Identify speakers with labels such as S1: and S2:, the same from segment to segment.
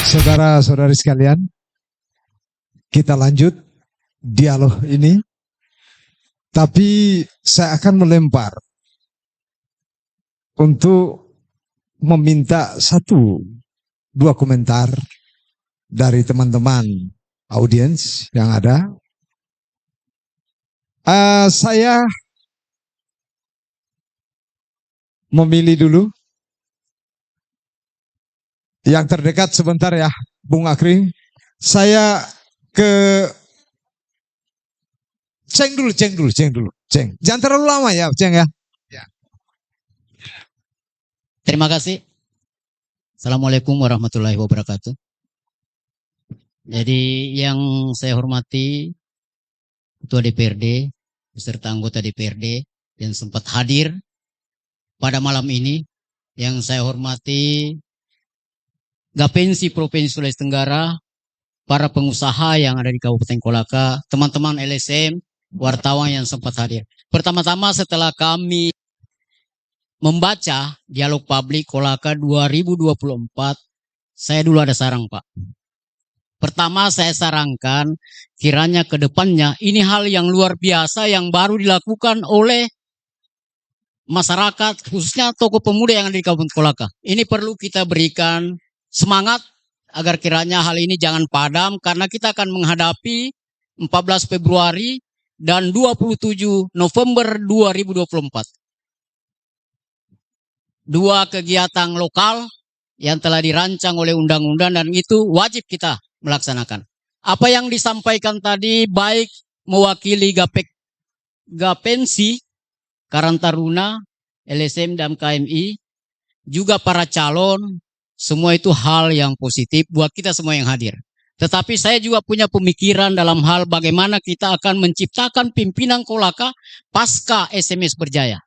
S1: Saudara-saudari sekalian, kita lanjut dialog ini. Tapi saya akan melempar untuk meminta satu dua komentar dari teman-teman audiens yang ada. Saya memilih dulu yang terdekat sebentar ya, Bung Akri. Saya ke Ceng dulu. Jangan terlalu lama ya, Ceng ya.
S2: Terima kasih. Assalamualaikum warahmatullahi wabarakatuh. Jadi yang saya hormati Ketua DPRD beserta anggota DPRD yang sempat hadir pada malam ini, yang saya hormati Gapensi Provinsi Sulawesi Tenggara, para pengusaha yang ada di Kabupaten Kolaka, teman-teman LSM, wartawan yang sempat hadir. Pertama-tama setelah kami membaca dialog publik Kolaka 2024, saya dulu ada saran, Pak. Pertama saya sarankan kiranya ke depannya ini hal yang luar biasa yang baru dilakukan oleh masyarakat, khususnya tokoh pemuda yang ada di Kabupaten Kolaka. Ini perlu kita berikan semangat agar kiranya hal ini jangan padam, karena kita akan menghadapi 14 Februari dan 27 November 2024. Dua kegiatan lokal yang telah dirancang oleh undang-undang dan itu wajib kita melaksanakan. Apa yang disampaikan tadi baik mewakili Gapensi, Karang Taruna, LSM dan KMI, juga para calon, semua itu hal yang positif buat kita semua yang hadir. Tetapi saya juga punya pemikiran dalam hal bagaimana kita akan menciptakan pimpinan Kolaka pasca SMS Berjaya.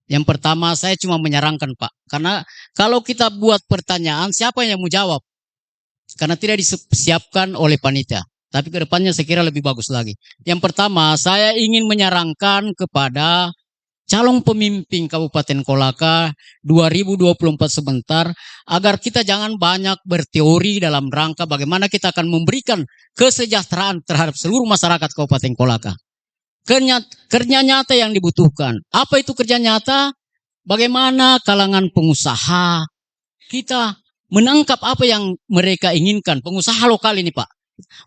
S2: Yang pertama saya cuma menyarankan, Pak, karena kalau kita buat pertanyaan siapa yang mau jawab? Karena tidak disiapkan oleh panitia. Tapi ke depannya saya kira lebih bagus lagi. Yang pertama saya ingin menyarankan kepada calon pemimpin Kabupaten Kolaka 2024 sebentar, agar kita jangan banyak berteori dalam rangka bagaimana kita akan memberikan kesejahteraan terhadap seluruh masyarakat Kabupaten Kolaka. Kerja nyata yang dibutuhkan. Apa itu kerja nyata? Bagaimana kalangan pengusaha kita menangkap apa yang mereka inginkan. Pengusaha lokal ini, Pak.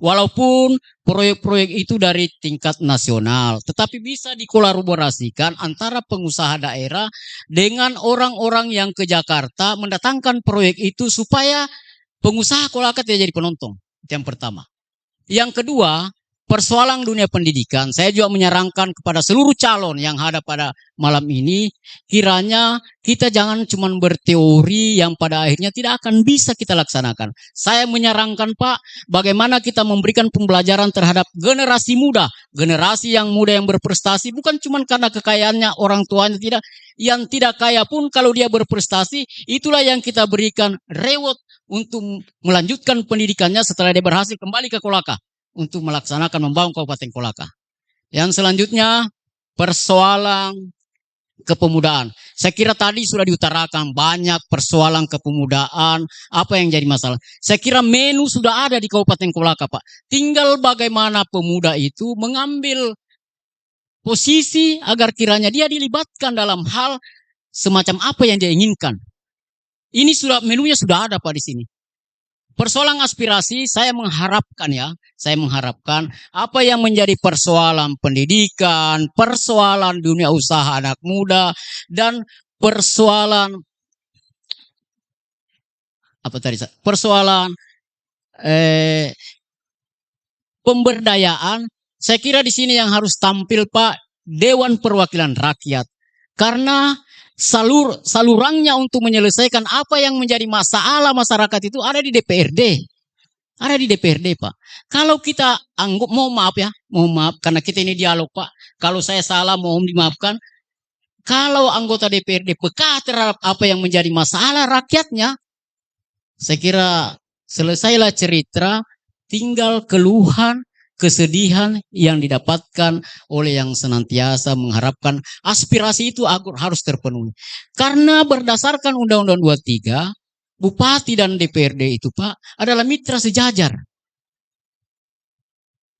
S2: Walaupun proyek-proyek itu dari tingkat nasional, tetapi bisa dikolaborasikan antara pengusaha daerah dengan orang-orang yang ke Jakarta mendatangkan proyek itu supaya pengusaha Kolaka tidak jadi penonton. Itu yang pertama. Yang kedua, persoalan dunia pendidikan, saya juga menyarankan kepada seluruh calon yang ada pada malam ini, kiranya kita jangan cuma berteori yang pada akhirnya tidak akan bisa kita laksanakan. Saya menyarankan, Pak, bagaimana kita memberikan pembelajaran terhadap generasi muda, generasi yang muda yang berprestasi, bukan cuma karena kekayaannya orang tuanya, tidak. Yang tidak kaya pun kalau dia berprestasi, itulah yang kita berikan reward untuk melanjutkan pendidikannya setelah dia berhasil kembali ke Kolaka untuk melaksanakan membangun Kabupaten Kolaka. Yang selanjutnya persoalan kepemudaan. Saya kira tadi sudah diutarakan banyak persoalan kepemudaan, apa yang jadi masalah. Saya kira menu sudah ada di Kabupaten Kolaka, Pak. Tinggal bagaimana pemuda itu mengambil posisi agar kiranya dia dilibatkan dalam hal semacam apa yang dia inginkan. Ini sudah menunya sudah ada, Pak, di sini. Persoalan aspirasi saya mengharapkan apa yang menjadi persoalan pendidikan, persoalan dunia usaha anak muda, dan persoalan pemberdayaan. Saya kira di sini yang harus tampil, Pak, Dewan Perwakilan Rakyat, karena salurannya untuk menyelesaikan apa yang menjadi masalah masyarakat itu ada di DPRD. Ada di DPRD, Pak. Kalau kita anggap, mohon maaf karena kita ini dialog, Pak. Kalau saya salah mohon dimaafkan. Kalau anggota DPRD peka terhadap apa yang menjadi masalah rakyatnya, saya kira selesailah cerita, tinggal keluhan, kesedihan yang didapatkan oleh yang senantiasa mengharapkan aspirasi itu harus terpenuhi. Karena berdasarkan Undang-Undang 23, Bupati dan DPRD itu Pak adalah mitra sejajar.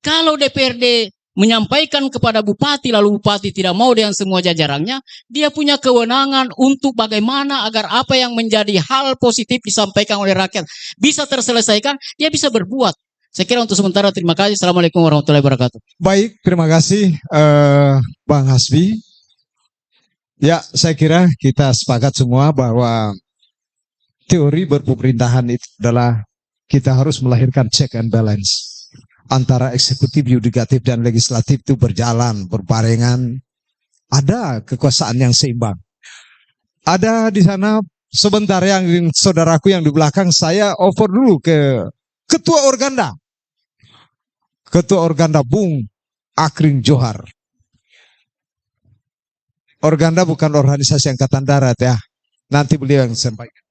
S2: Kalau DPRD menyampaikan kepada bupati lalu bupati tidak mau dengan semua jajarannya, dia punya kewenangan untuk bagaimana agar apa yang menjadi hal positif disampaikan oleh rakyat bisa terselesaikan, dia bisa berbuat. Saya kira untuk sementara terima kasih. Assalamualaikum warahmatullahi wabarakatuh.
S1: Baik, terima kasih Bang Hasbi. Ya, saya kira kita sepakat semua bahwa teori berpemerintahan itu adalah kita harus melahirkan check and balance antara eksekutif, yudikatif, dan legislatif itu berjalan, berbarengan. Ada kekuasaan yang seimbang. Ada di sana sebentar yang saudaraku yang di belakang, saya over dulu ke Ketua Organda. Ketua Organda Bung Akring Johar. Organda bukan organisasi angkatan darat ya. Nanti beliau yang sampaikan.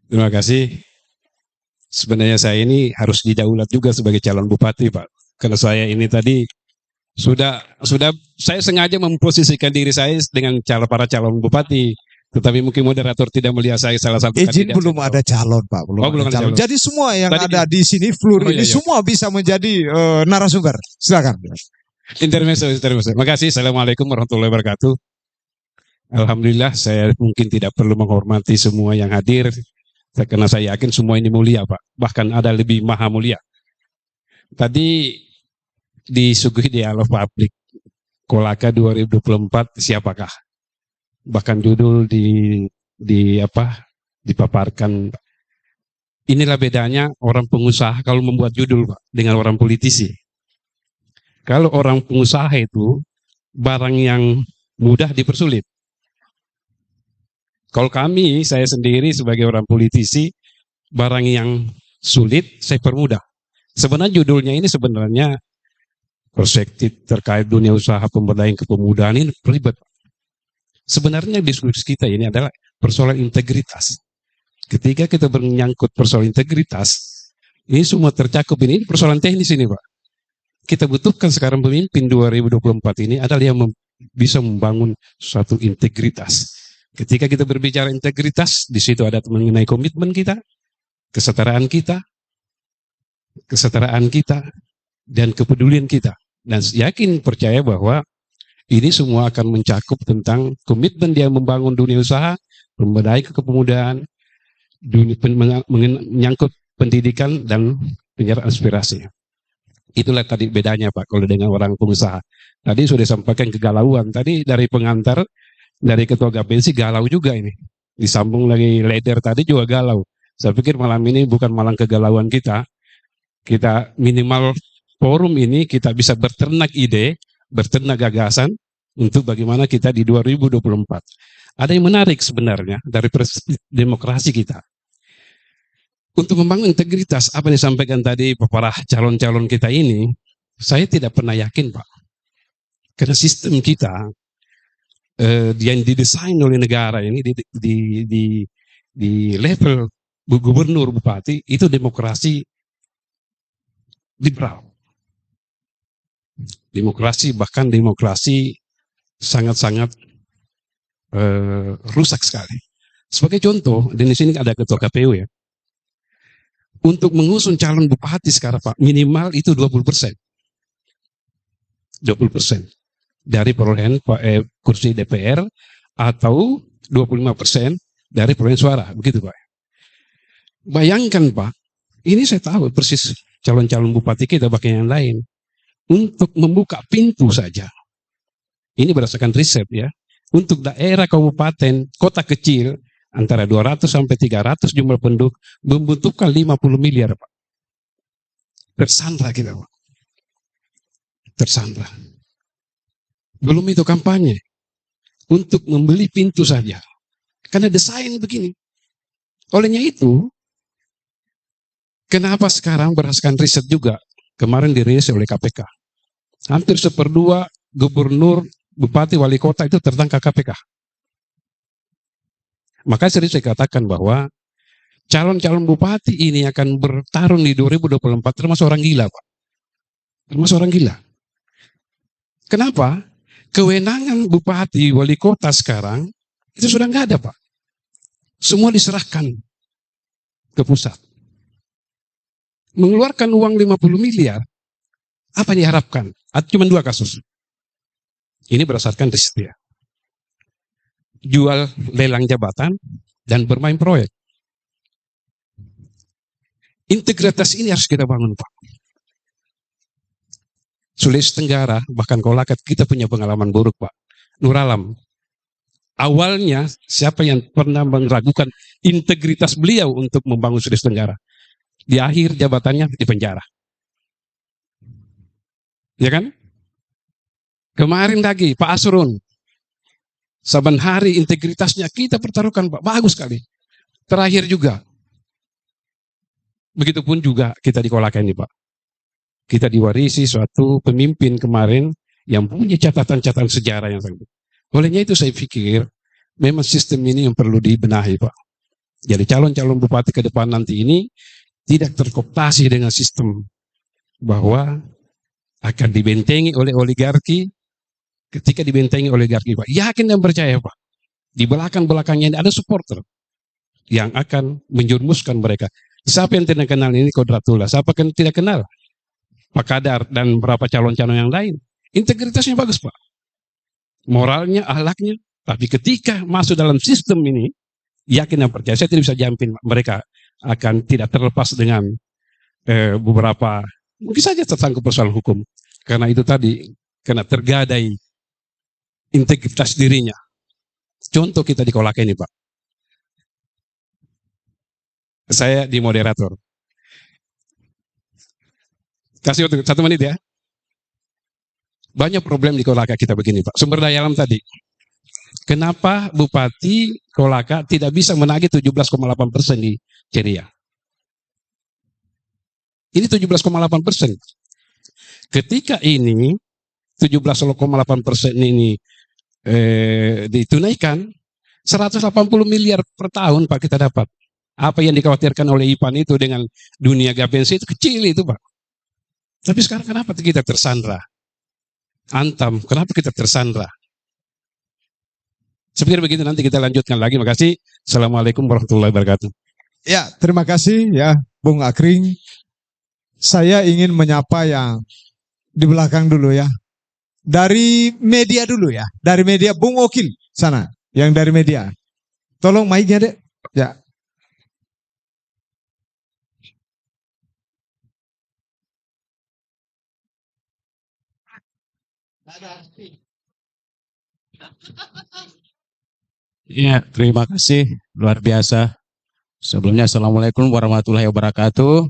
S3: Terima kasih. Sebenarnya saya ini harus didaulat juga sebagai calon bupati, Pak. Karena saya ini tadi sudah saya sengaja memposisikan diri saya dengan para calon bupati. Tetapi mungkin moderator tidak melihat saya salah satu
S1: izin
S3: kandidat.
S1: belum ada calon, Pak. Belum ada calon.
S3: calon.
S1: Jadi semua yang
S3: Tadi
S1: ada di sini, Flur ini semua bisa menjadi narasumber. Silakan.
S3: Intermezzo. Terima kasih. Assalamualaikum warahmatullahi wabarakatuh. Alhamdulillah saya mungkin tidak perlu menghormati semua yang hadir. Karena saya yakin semua ini mulia, Pak. Bahkan ada lebih maha mulia. Tadi disuguhi dialog publik. Kolaka 2024 siapakah? Bahkan judul dipaparkan. Inilah bedanya orang pengusaha kalau membuat judul, Pak, dengan orang politisi. Kalau orang pengusaha itu barang yang mudah dipersulit. Kalau saya sendiri sebagai orang politisi, barang yang sulit saya permudah. Sebenarnya judulnya ini sebenarnya perspektif terkait dunia usaha pemberdayaan kepemudaan ini ribet. Sebenarnya diskusi kita ini adalah persoalan integritas. Ketika kita menyangkut persoalan integritas, ini semua tercakup ini persoalan teknis ini, Pak. Kita butuhkan sekarang pemimpin 2024 ini adalah yang bisa membangun suatu integritas. Ketika kita berbicara integritas, di situ ada mengenai komitmen kita, kesetaraan kita, dan kepedulian kita. Dan yakin percaya bahwa ini semua akan mencakup tentang komitmen dia membangun dunia usaha, pemberdayaan kepemudaan, menyangkut pendidikan dan penyerahan aspirasi. Itulah tadi bedanya, Pak, kalau dengan orang pengusaha. Tadi sudah disampaikan kegalauan. Tadi dari pengantar, dari ketua GAPENSI galau juga ini. Disambung lagi leader tadi juga galau. Saya pikir malam ini bukan malam kegalauan kita. Kita minimal forum ini kita bisa berternak ide, berternak gagasan untuk bagaimana kita di 2024. Ada yang menarik sebenarnya dari demokrasi kita. Untuk membangun integritas, apa yang disampaikan tadi para calon-calon kita ini, saya tidak pernah yakin, Pak. Karena sistem kita yang didesain oleh negara ini di level gubernur bupati itu demokrasi liberal, bahkan demokrasi sangat-sangat rusak sekali. Sebagai contoh, di sini ada ketua KPU ya, untuk mengusung calon bupati sekarang, Pak, minimal itu 20%. 20% dari perolehan kursi DPR atau 25% dari perolehan suara, begitu, Pak. Bayangkan, Pak, ini saya tahu persis calon-calon bupati kita bahkan yang lain untuk membuka pintu saja. Ini berdasarkan riset ya. Untuk daerah kabupaten, kota kecil antara 200 sampai 300 jumlah penduduk membutuhkan 50 miliar, Pak. Tersandra kita, Pak. Tersandra. Belum itu kampanye untuk membeli pintu saja. Karena desain begini. Olehnya itu, kenapa sekarang berdasarkan riset juga kemarin dirilis oleh KPK. Hampir 1/2 gubernur, bupati, wali kota itu tertangkap KPK. Maka sering saya katakan bahwa calon-calon bupati ini akan bertarung di 2024 termasuk orang gila, Pak. Termasuk orang gila. Kenapa? Kewenangan bupati, wali kota sekarang itu sudah nggak ada, Pak. semua diserahkan ke pusat. Mengeluarkan uang 50 miliar, apa yang diharapkan? Cuma 2 kasus. Ini berdasarkan riset ya. Jual lelang jabatan dan bermain proyek. Integritas ini harus kita bangun, Pak. Sulawesi Tenggara, bahkan Kolaka, kita punya pengalaman buruk, Pak. Nur Alam. Awalnya, siapa yang pernah meragukan integritas beliau untuk membangun Sulawesi Tenggara? Di akhir jabatannya di penjara. Ya kan? Kemarin lagi, Pak Asrun. Saban hari integritasnya kita pertaruhkan, Pak. Bagus sekali. Terakhir juga. Begitupun juga kita di Kolaka ini, Pak. Kita diwarisi suatu pemimpin kemarin yang punya catatan-catatan sejarah yang sangat. Olehnya itu saya pikir memang sistem ini yang perlu dibenahi, Pak. Jadi calon-calon bupati ke depan nanti ini tidak terkooptasi dengan sistem bahwa akan dibentengi oleh oligarki. Ketika dibentengi oligarki, Pak, yakin dan percaya, Pak, di belakang-belakangnya ada supporter yang akan menjurumuskan mereka. Siapa yang tidak kenal ini Kodratullah? Siapa yang tidak kenal Pak Kadar dan beberapa calon-calon yang lain? Integritasnya bagus, Pak. Moralnya, akhlaknya. Tapi ketika masuk dalam sistem ini, yakin dan percaya, saya tidak bisa jamin mereka akan tidak terlepas dengan beberapa, mungkin saja tersangkut persoalan hukum. Karena itu tadi, karena tergadai integritas dirinya. Contoh kita di Kolaka ini, Pak. Saya di moderator. Kasih waktu 1 menit ya. Banyak problem di Kolaka kita begini, Pak. Sumber daya alam tadi. Kenapa Bupati Kolaka tidak bisa menagih 17,8% di Ceria? Ini 17,8%. Ketika ini 17,8% ini ditunaikan, 180 miliar per tahun, Pak, kita dapat. Apa yang dikhawatirkan oleh IPAN itu dengan dunia gabensi itu kecil itu, Pak. Tapi sekarang kenapa kita tersandra? Antam, kenapa kita tersandra? Saya begitu, nanti kita lanjutkan lagi. Makasih. Assalamualaikum warahmatullahi wabarakatuh.
S1: Ya, terima kasih ya Bung Akring. Saya ingin menyapa yang di belakang dulu ya. Dari media dulu ya. Dari media Bung Okil sana. Yang dari media. Tolong mic-nya, Dek. Ya.
S4: Ya, terima kasih. Luar biasa. Sebelumnya, Assalamualaikum warahmatullahi wabarakatuh.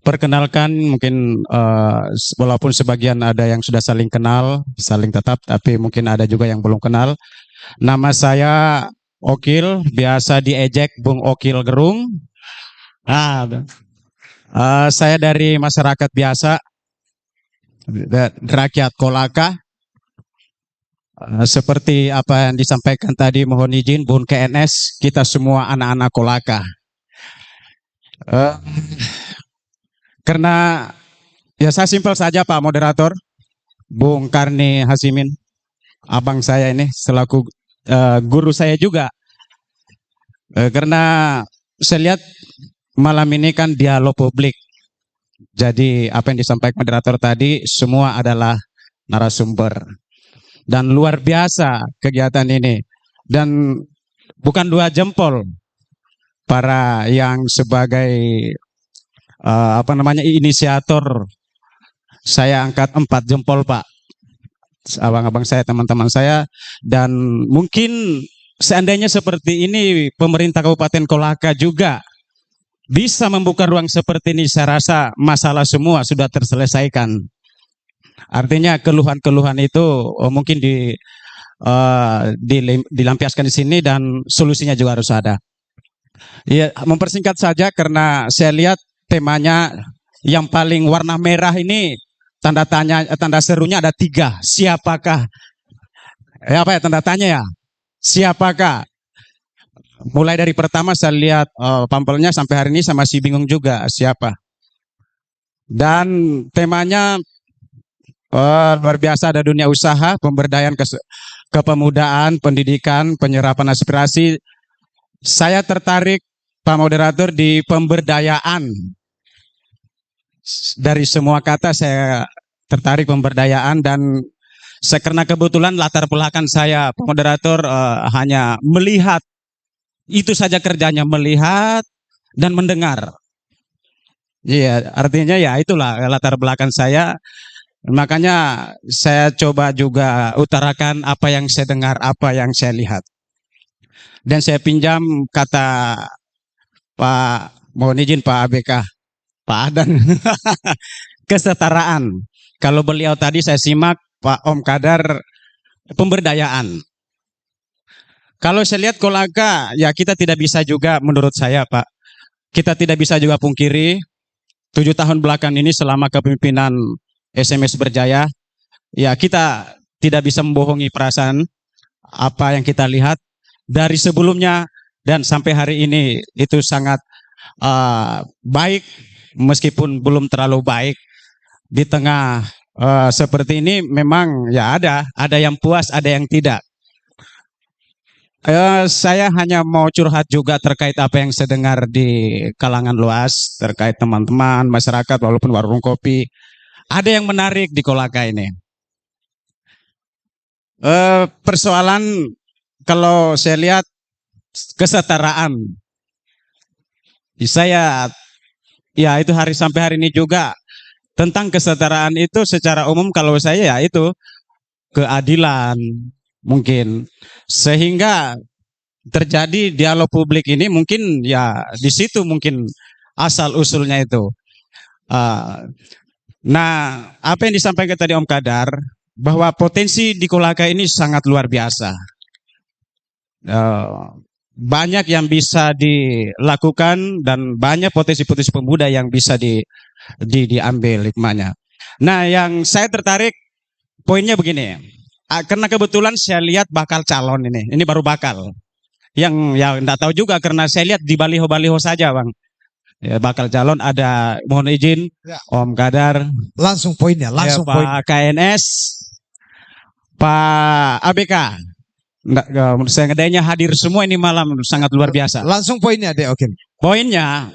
S4: Perkenalkan, mungkin walaupun sebagian ada yang sudah saling kenal, saling tetap, tapi mungkin ada juga yang belum kenal. Nama saya Okil, biasa diejek Bung Okil Gerung. Saya dari masyarakat biasa, rakyat Kolaka. Seperti apa yang disampaikan tadi, mohon izin Bun KNS, kita semua anak-anak Kolaka. Karena ya saya simpel saja Pak Moderator, Bung Karni Hasimin, abang saya ini selaku guru saya juga. Karena saya lihat malam ini kan dialog publik. Jadi apa yang disampaikan moderator tadi semua adalah narasumber. Dan luar biasa kegiatan ini. Dan bukan 2 jempol para yang sebagai inisiator. Saya angkat 4 jempol, Pak. Abang-abang saya, teman-teman saya. Dan mungkin seandainya seperti ini pemerintah Kabupaten Kolaka juga bisa membuka ruang seperti ini, saya rasa masalah semua sudah terselesaikan. Artinya keluhan-keluhan itu mungkin dilampiaskan di sini dan solusinya juga harus ada. Ya, mempersingkat saja karena saya lihat temanya yang paling warna merah ini tanda serunya ada 3. Siapakah? Tanda tanya ya? Siapakah? Mulai dari pertama saya lihat pampelnya sampai hari ini saya masih bingung juga siapa. Dan temanya luar biasa, ada dunia usaha, pemberdayaan kepemudaan, pendidikan, penyerapan aspirasi, Saya tertarik, Pak Moderator, di pemberdayaan. Dari semua kata saya tertarik pemberdayaan, dan karena kebetulan latar belakang saya, Pak Moderator, hanya melihat, itu saja kerjanya, melihat dan mendengar. Iya, artinya ya itulah latar belakang saya. Makanya saya coba juga utarakan apa yang saya dengar, apa yang saya lihat. Dan saya pinjam kata Pak, mohon izin Pak ABK, Pak Adan, kesetaraan. Kalau beliau tadi saya simak, Pak Om Kadar, pemberdayaan. Kalau saya lihat Kolaka, ya kita tidak bisa juga, menurut saya Pak, kita tidak bisa juga pungkiri 7 tahun belakang ini selama kepemimpinan SMS Berjaya, ya kita tidak bisa membohongi perasaan apa yang kita lihat dari sebelumnya dan sampai hari ini itu sangat baik, meskipun belum terlalu baik. Di tengah seperti ini memang ya ada yang puas, ada yang tidak. Saya hanya mau curhat juga terkait apa yang saya dengar di kalangan luas, terkait teman-teman, masyarakat, walaupun warung kopi. Ada yang menarik di Kolaka ini. Persoalan kalau saya lihat kesetaraan. Saya ya itu sampai hari ini juga tentang kesetaraan itu secara umum kalau saya ya itu keadilan mungkin, sehingga terjadi dialog publik ini mungkin ya di situ mungkin asal usulnya itu. Nah, apa yang disampaikan tadi Om Kadar, bahwa potensi di Kolaka ini sangat luar biasa. Banyak yang bisa dilakukan dan banyak potensi-potensi pemuda yang bisa diambil hikmahnya. Nah, yang saya tertarik poinnya begini, karena kebetulan saya lihat bakal calon ini baru bakal. Yang ya enggak tahu juga karena saya lihat di baliho-baliho saja, Bang. Ya, bakal calon ada, mohon izin
S1: Ya.
S4: Om Kadar,
S1: Langsung poinnya, langsung
S4: ya,
S1: poin.
S4: Pak KNS, Pak ABK. Menurut saya ngedainya hadir semua ini malam sangat luar biasa.
S1: Langsung poinnya deh, oke.
S4: Poinnya,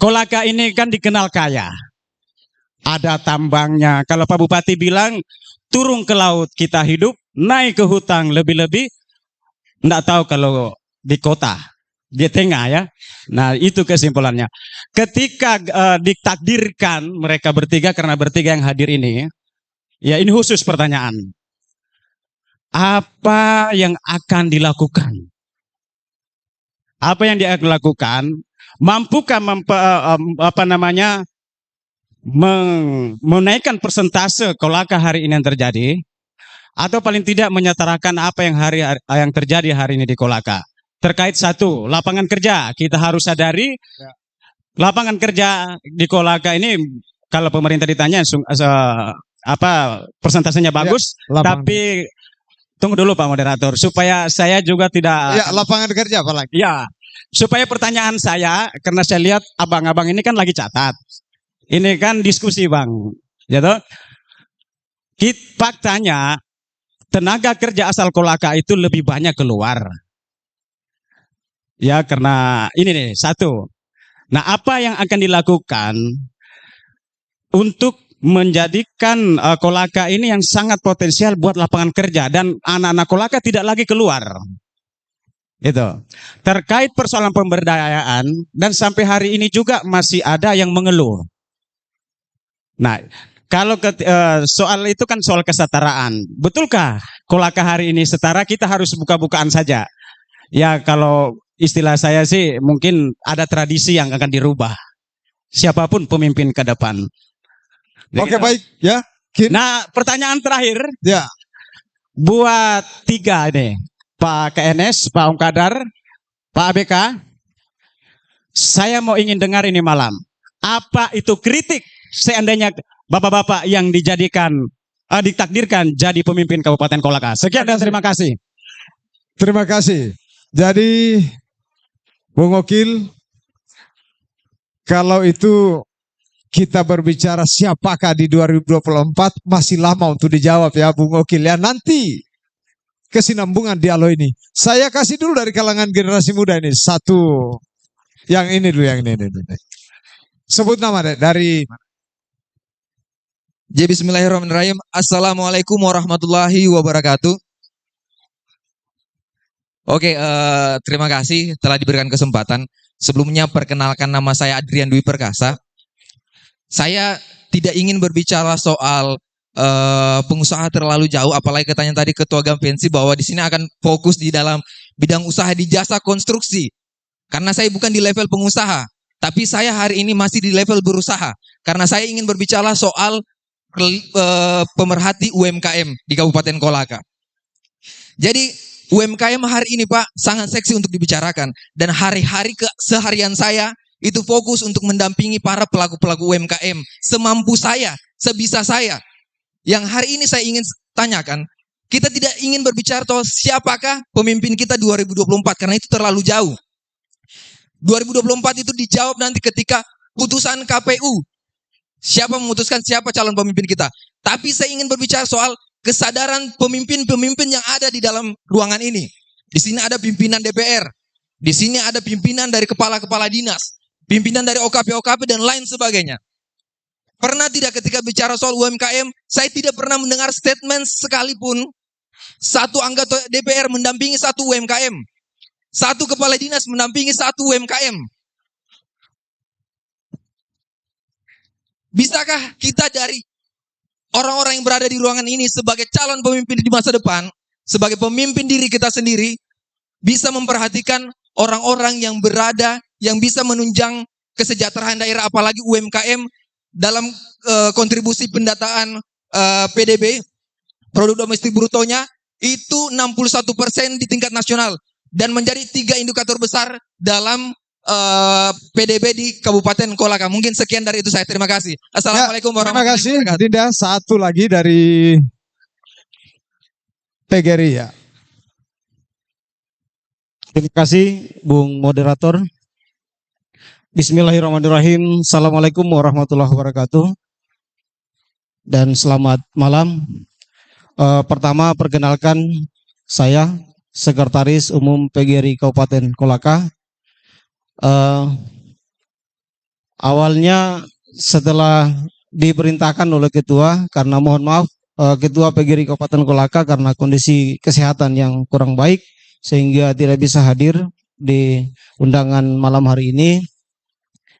S4: Kolaka ini kan dikenal kaya. Ada tambangnya. Kalau Pak Bupati bilang turun ke laut kita hidup, naik ke hutang lebih-lebih. Nggak tahu kalau di kota, di tengah ya. Nah itu kesimpulannya. Ketika ditakdirkan mereka bertiga, karena bertiga yang hadir ini, ya ini khusus pertanyaan. Apa yang akan dilakukan? Apa yang dia lakukan? Mampukah menaikkan persentase Kolaka hari ini yang terjadi? Atau paling tidak menyetarakan apa yang terjadi hari ini di Kolaka? Terkait satu, lapangan kerja. Kita harus sadari lapangan kerja di Kolaka ini, kalau pemerintah ditanya persentasenya bagus, tapi tunggu dulu Pak Moderator, supaya saya juga tidak.
S1: Ya, lapangan kerja apalagi.
S4: Ya, supaya pertanyaan saya, karena saya lihat abang-abang ini kan lagi catat. Ini kan diskusi Bang, gitu. Faktanya tenaga kerja asal Kolaka itu lebih banyak keluar. Ya, karena ini nih, satu. Nah, apa yang akan dilakukan untuk menjadikan Kolaka ini yang sangat potensial buat lapangan kerja dan anak-anak Kolaka tidak lagi keluar? Itu. Terkait persoalan pemberdayaan, dan sampai hari ini juga masih ada yang mengeluh. Nah, kalau soal itu kan soal kesetaraan. Betulkah Kolaka hari ini setara? Kita harus buka-bukaan saja. Ya, kalau istilah saya sih mungkin ada tradisi yang akan dirubah. Siapapun pemimpin ke depan.
S1: Oke, baik ya.
S4: Nah, pertanyaan terakhir.
S1: Ya.
S4: Buat tiga ini, Pak KNS, Pak Om Kadar, Pak ABK. Saya mau ingin dengar ini malam. Apa itu kritik seandainya bapak-bapak yang ditakdirkan jadi pemimpin Kabupaten Kolaka? Sekian dan terima kasih.
S1: Terima kasih. Jadi, Bung Okil, kalau itu kita berbicara siapakah di 2024 masih lama untuk dijawab ya Bung Okil ya. Nanti kesinambungan dialog ini. Saya kasih dulu dari kalangan generasi muda ini satu, yang ini dulu, yang ini. Sebut nama dari.
S5: Bismillahirrahmanirrahim. Assalamualaikum warahmatullahi wabarakatuh. Oke, terima kasih telah diberikan kesempatan. Sebelumnya perkenalkan, nama saya Adrian Dwi Perkasa. Saya tidak ingin berbicara soal pengusaha terlalu jauh, apalagi katanya tadi Ketua Gampensi bahwa di sini akan fokus di dalam bidang usaha di jasa konstruksi. Karena saya bukan di level pengusaha, tapi saya hari ini masih di level berusaha. Karena saya ingin berbicara soal pemerhati UMKM di Kabupaten Kolaka. Jadi UMKM hari ini Pak sangat seksi untuk dibicarakan, dan hari-hari keseharian saya itu fokus untuk mendampingi para pelaku-pelaku UMKM semampu saya, sebisa saya. Yang hari ini saya ingin tanyakan, kita tidak ingin berbicara soal siapakah pemimpin kita 2024 karena itu terlalu jauh. 2024 itu dijawab nanti ketika putusan KPU. Siapa memutuskan siapa calon pemimpin kita. Tapi saya ingin berbicara soal kesadaran pemimpin-pemimpin yang ada di dalam ruangan ini. Di sini ada pimpinan DPR. Di sini ada pimpinan dari kepala-kepala dinas. Pimpinan dari OKP-OKP dan lain sebagainya. Pernah tidak ketika bicara soal UMKM, saya tidak pernah mendengar statement sekalipun satu anggota DPR mendampingi satu UMKM. Satu kepala dinas mendampingi satu UMKM. Bisakah kita dari orang-orang yang berada di ruangan ini sebagai calon pemimpin di masa depan, sebagai pemimpin diri kita sendiri, bisa memperhatikan orang-orang yang berada, yang bisa menunjang kesejahteraan daerah, apalagi UMKM dalam kontribusi pendataan PDB, produk domestik brutonya, itu 61% di tingkat nasional, dan menjadi 3 indikator besar dalam PDB di Kabupaten Kolaka. Mungkin sekian dari itu saya. Terima kasih. Assalamualaikum warahmatullahi wabarakatuh.
S1: Terima kasih. Dinda, satu lagi dari PGRI ya.
S4: Terima kasih, Bung Moderator. Bismillahirrahmanirrahim. Assalamualaikum warahmatullahi wabarakatuh. Dan selamat malam. Pertama, perkenalkan saya, Sekretaris Umum PGRI Kabupaten Kolaka. Awalnya setelah diperintahkan oleh Ketua, karena mohon maaf, Ketua PGRI Kabupaten Kolaka karena kondisi kesehatan yang kurang baik, sehingga tidak bisa hadir di undangan malam hari ini.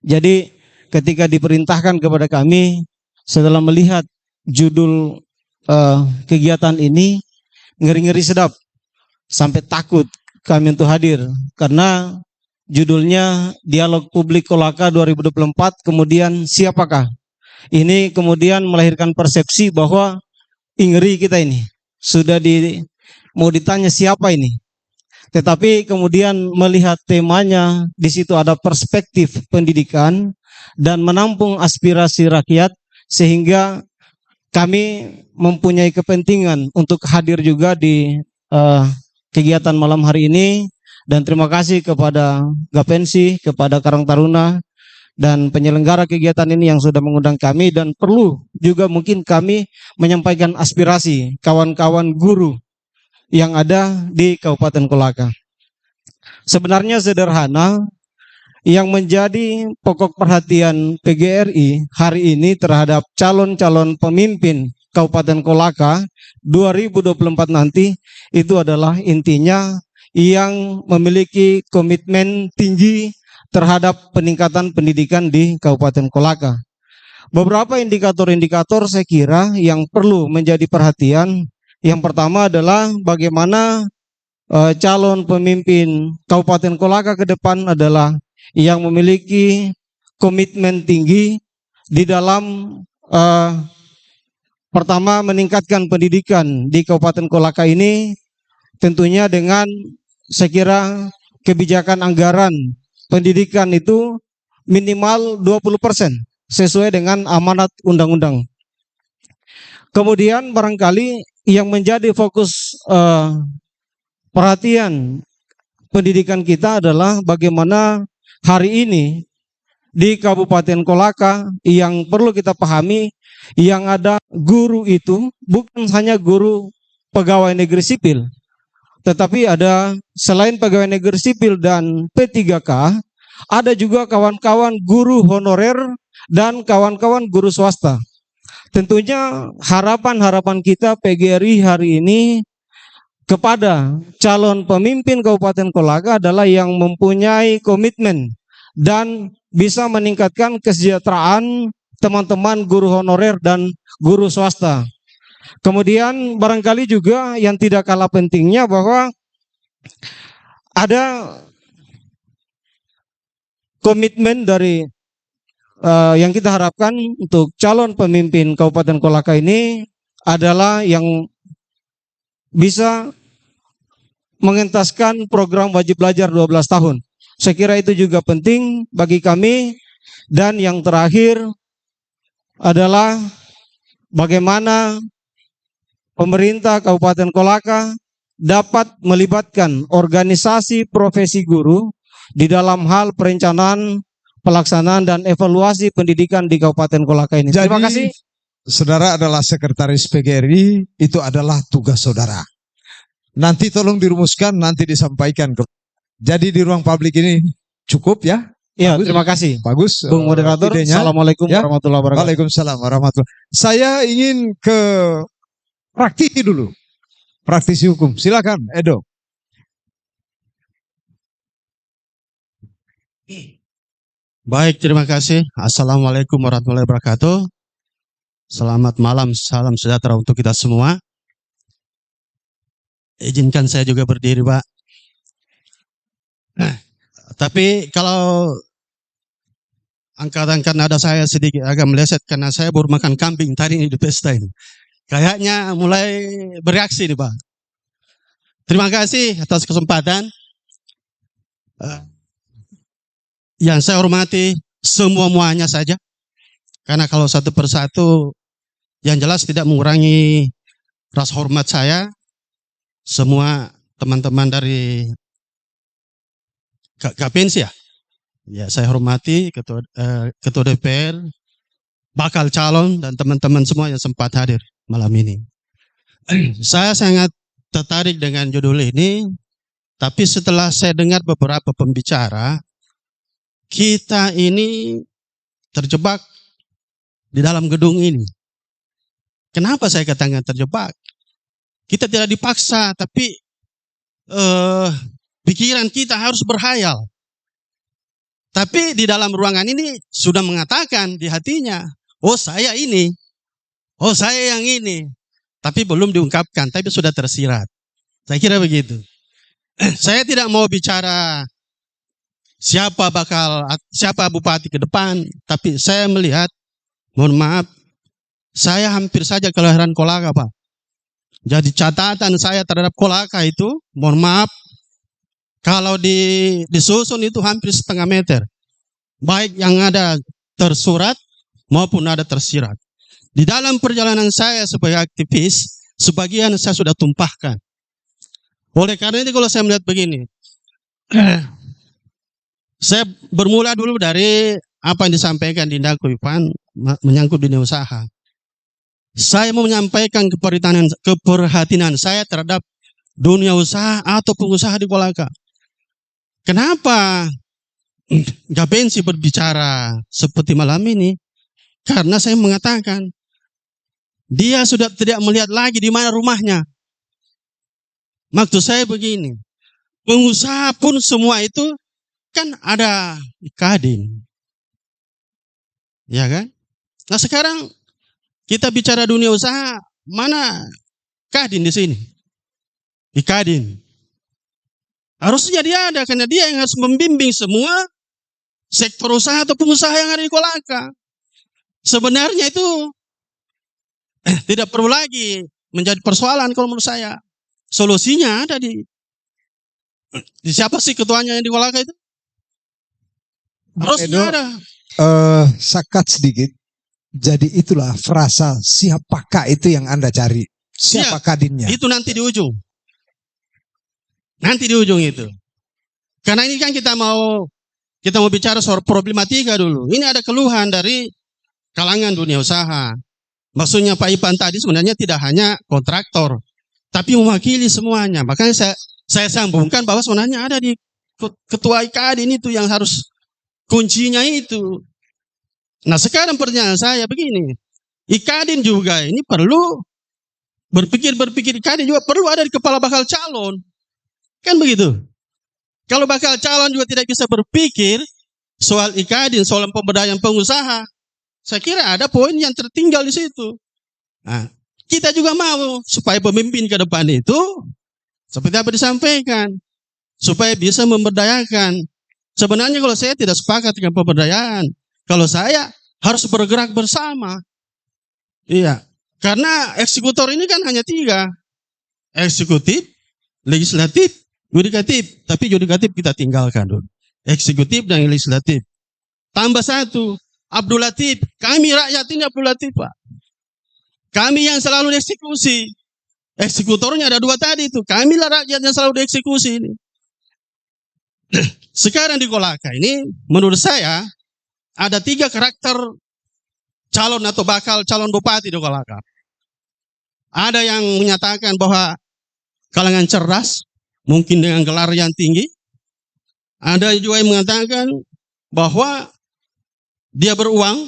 S4: Jadi ketika diperintahkan kepada kami, setelah melihat judul kegiatan ini, ngeri-ngeri sedap, sampai takut kami untuk hadir, karena judulnya Dialog Publik Kolaka 2024, kemudian siapakah? Ini kemudian melahirkan persepsi bahwa ngeri kita ini, sudah mau ditanya siapa ini. Tetapi kemudian melihat temanya, di situ ada perspektif pendidikan dan menampung aspirasi rakyat, sehingga kami mempunyai kepentingan untuk hadir juga di kegiatan malam hari ini. Dan terima kasih kepada Gapensi, kepada Karang Taruna, dan penyelenggara kegiatan ini yang sudah mengundang kami. Dan perlu juga mungkin kami menyampaikan aspirasi kawan-kawan guru yang ada di Kabupaten Kolaka. Sebenarnya sederhana, yang menjadi pokok perhatian PGRI hari ini terhadap calon-calon pemimpin Kabupaten Kolaka 2024 nanti, itu adalah intinya yang memiliki komitmen tinggi terhadap peningkatan pendidikan di Kabupaten Kolaka. Beberapa indikator-indikator saya kira yang perlu menjadi perhatian. Yang pertama adalah bagaimana calon pemimpin Kabupaten Kolaka ke depan adalah yang memiliki komitmen tinggi di dalam pertama meningkatkan pendidikan di Kabupaten Kolaka ini, tentunya dengan saya kira kebijakan anggaran pendidikan itu minimal 20% sesuai dengan amanat undang-undang. Kemudian barangkali yang menjadi fokus perhatian pendidikan kita adalah bagaimana hari ini di Kabupaten Kolaka yang perlu kita pahami, yang ada guru itu bukan hanya guru pegawai negeri sipil,
S6: tetapi ada selain pegawai negeri sipil dan P3K, ada juga kawan-kawan guru honorer dan kawan-kawan guru swasta. Tentunya harapan-harapan kita PGRI hari ini kepada calon pemimpin Kabupaten Kolaka adalah yang mempunyai komitmen dan bisa meningkatkan kesejahteraan teman-teman guru honorer dan guru swasta. Kemudian barangkali juga yang tidak kalah pentingnya bahwa ada komitmen dari yang kita harapkan untuk calon pemimpin Kabupaten Kolaka ini adalah yang bisa mengentaskan program wajib belajar 12 tahun. Saya kira itu juga penting bagi kami. Dan yang terakhir adalah bagaimana pemerintah Kabupaten Kolaka dapat melibatkan organisasi profesi guru di dalam hal perencanaan, pelaksanaan, dan evaluasi pendidikan di Kabupaten Kolaka ini.
S1: Jadi,
S6: Terima kasih.
S1: Saudara adalah sekretaris PGRI, itu adalah tugas saudara. Nanti tolong dirumuskan, nanti disampaikan. Jadi di ruang publik ini cukup ya?
S6: Ya,
S1: Bagus.
S6: terima kasih.
S1: Bagus.
S6: Bung Moderator,
S1: idenya.
S6: Assalamualaikum
S1: Ya.
S6: warahmatullahi wabarakatuh.
S1: Waalaikumsalam warahmatullahi. Saya ingin ke praktisi dulu. Praktisi hukum. Silakan, Edo.
S7: Baik, terima kasih. Assalamualaikum warahmatullahi wabarakatuh. Selamat malam, salam sejahtera untuk kita semua. Izinkan saya juga berdiri, Pak. Tapi kalau angkat-angkat nada saya sedikit agak meleset karena saya baru makan kambing tadi di pesta ini. Kayaknya mulai bereaksi nih, Pak. Terima kasih atas kesempatan. Yang saya hormati semua-muanya saja. Karena kalau satu persatu yang jelas tidak mengurangi rasa hormat saya. Semua teman-teman dari KPNC ya. Ya, saya hormati ketua DPR, bakal calon dan teman-teman semua yang sempat hadir malam ini. Saya sangat tertarik dengan judul ini, tapi setelah saya dengar beberapa pembicara, kita ini terjebak di dalam gedung ini. Kenapa saya katakan terjebak? Kita tidak dipaksa, tapi pikiran kita harus berhayal. Tapi di dalam ruangan ini sudah mengatakan di hatinya, oh saya ini, oh saya yang ini. Tapi belum diungkapkan, tapi sudah tersirat. Saya kira begitu. Saya tidak mau bicara siapa bupati ke depan, tapi saya melihat, mohon maaf, saya hampir saja kelahiran Kolaka, Pak. Jadi catatan saya terhadap Kolaka itu, mohon maaf, kalau disusun itu hampir setengah meter. Baik yang ada tersurat maupun ada tersirat. Di dalam perjalanan saya sebagai aktivis, sebagian saya sudah tumpahkan. Oleh karena itu kalau saya melihat begini, saya bermula dulu dari apa yang disampaikan di Dinda Koyupan menyangkut dunia usaha. Saya mau menyampaikan keprihatinan saya terhadap dunia usaha atau pengusaha di Kolaka. Kenapa Gabensi berbicara seperti malam ini? Karena saya mengatakan dia sudah tidak melihat lagi di mana rumahnya. Maksud saya begini, pengusaha pun semua itu kan ada di Kadin. Ya kan? Nah sekarang kita bicara dunia usaha, mana Kadin di sini? Di Kadin. Harusnya dia ada, karena dia yang harus membimbing semua sektor usaha atau pengusaha yang ada di Kolaka. Sebenarnya itu tidak perlu lagi menjadi persoalan kalau menurut saya. Solusinya ada di siapa sih ketuanya yang di Kolaka itu? Harusnya
S1: Edo,
S7: ada.
S1: Sakat sedikit. Jadi itulah frasa siapakah itu yang Anda cari? Siapa kadinnya?
S7: Itu nanti di ujung. Nanti di ujung itu. Karena ini kan kita mau bicara soal problematika dulu. Ini ada keluhan dari kalangan dunia usaha. Maksudnya Pak Ipan tadi sebenarnya tidak hanya kontraktor, tapi mewakili semuanya. Makanya saya sambungkan bahwa sebenarnya ada di ketua IKADIN itu yang harus kuncinya itu. Nah sekarang pertanyaan saya begini, IKADIN juga ini perlu berpikir IKADIN juga perlu ada di kepala bakal calon. Kan begitu. Kalau bakal calon juga tidak bisa berpikir soal IKADIN, soal pemberdayaan pengusaha, saya kira ada poin yang tertinggal di situ. Nah, kita juga mau supaya pemimpin ke depan itu seperti apa disampaikan, supaya bisa memberdayakan. Sebenarnya kalau saya tidak sepakat dengan pemberdayaan, kalau saya harus bergerak bersama. Iya, karena eksekutor ini kan hanya 3. Eksekutif, legislatif, yudikatif. Tapi yudikatif kita tinggalkan dulu. Eksekutif dan legislatif. Tambah 1, Abdul Latif. Kami rakyat ini Abdul Latif, Pak. Kami yang selalu dieksekusi. Eksekutornya ada 2 tadi itu. Kamilah rakyat yang selalu dieksekusi ini. Sekarang di Kolaka ini menurut saya ada 3 karakter calon atau bakal calon bupati di Kolaka. Ada yang menyatakan bahwa kalangan cerdas, mungkin dengan gelar yang tinggi. Ada juga yang mengatakan bahwa dia beruang.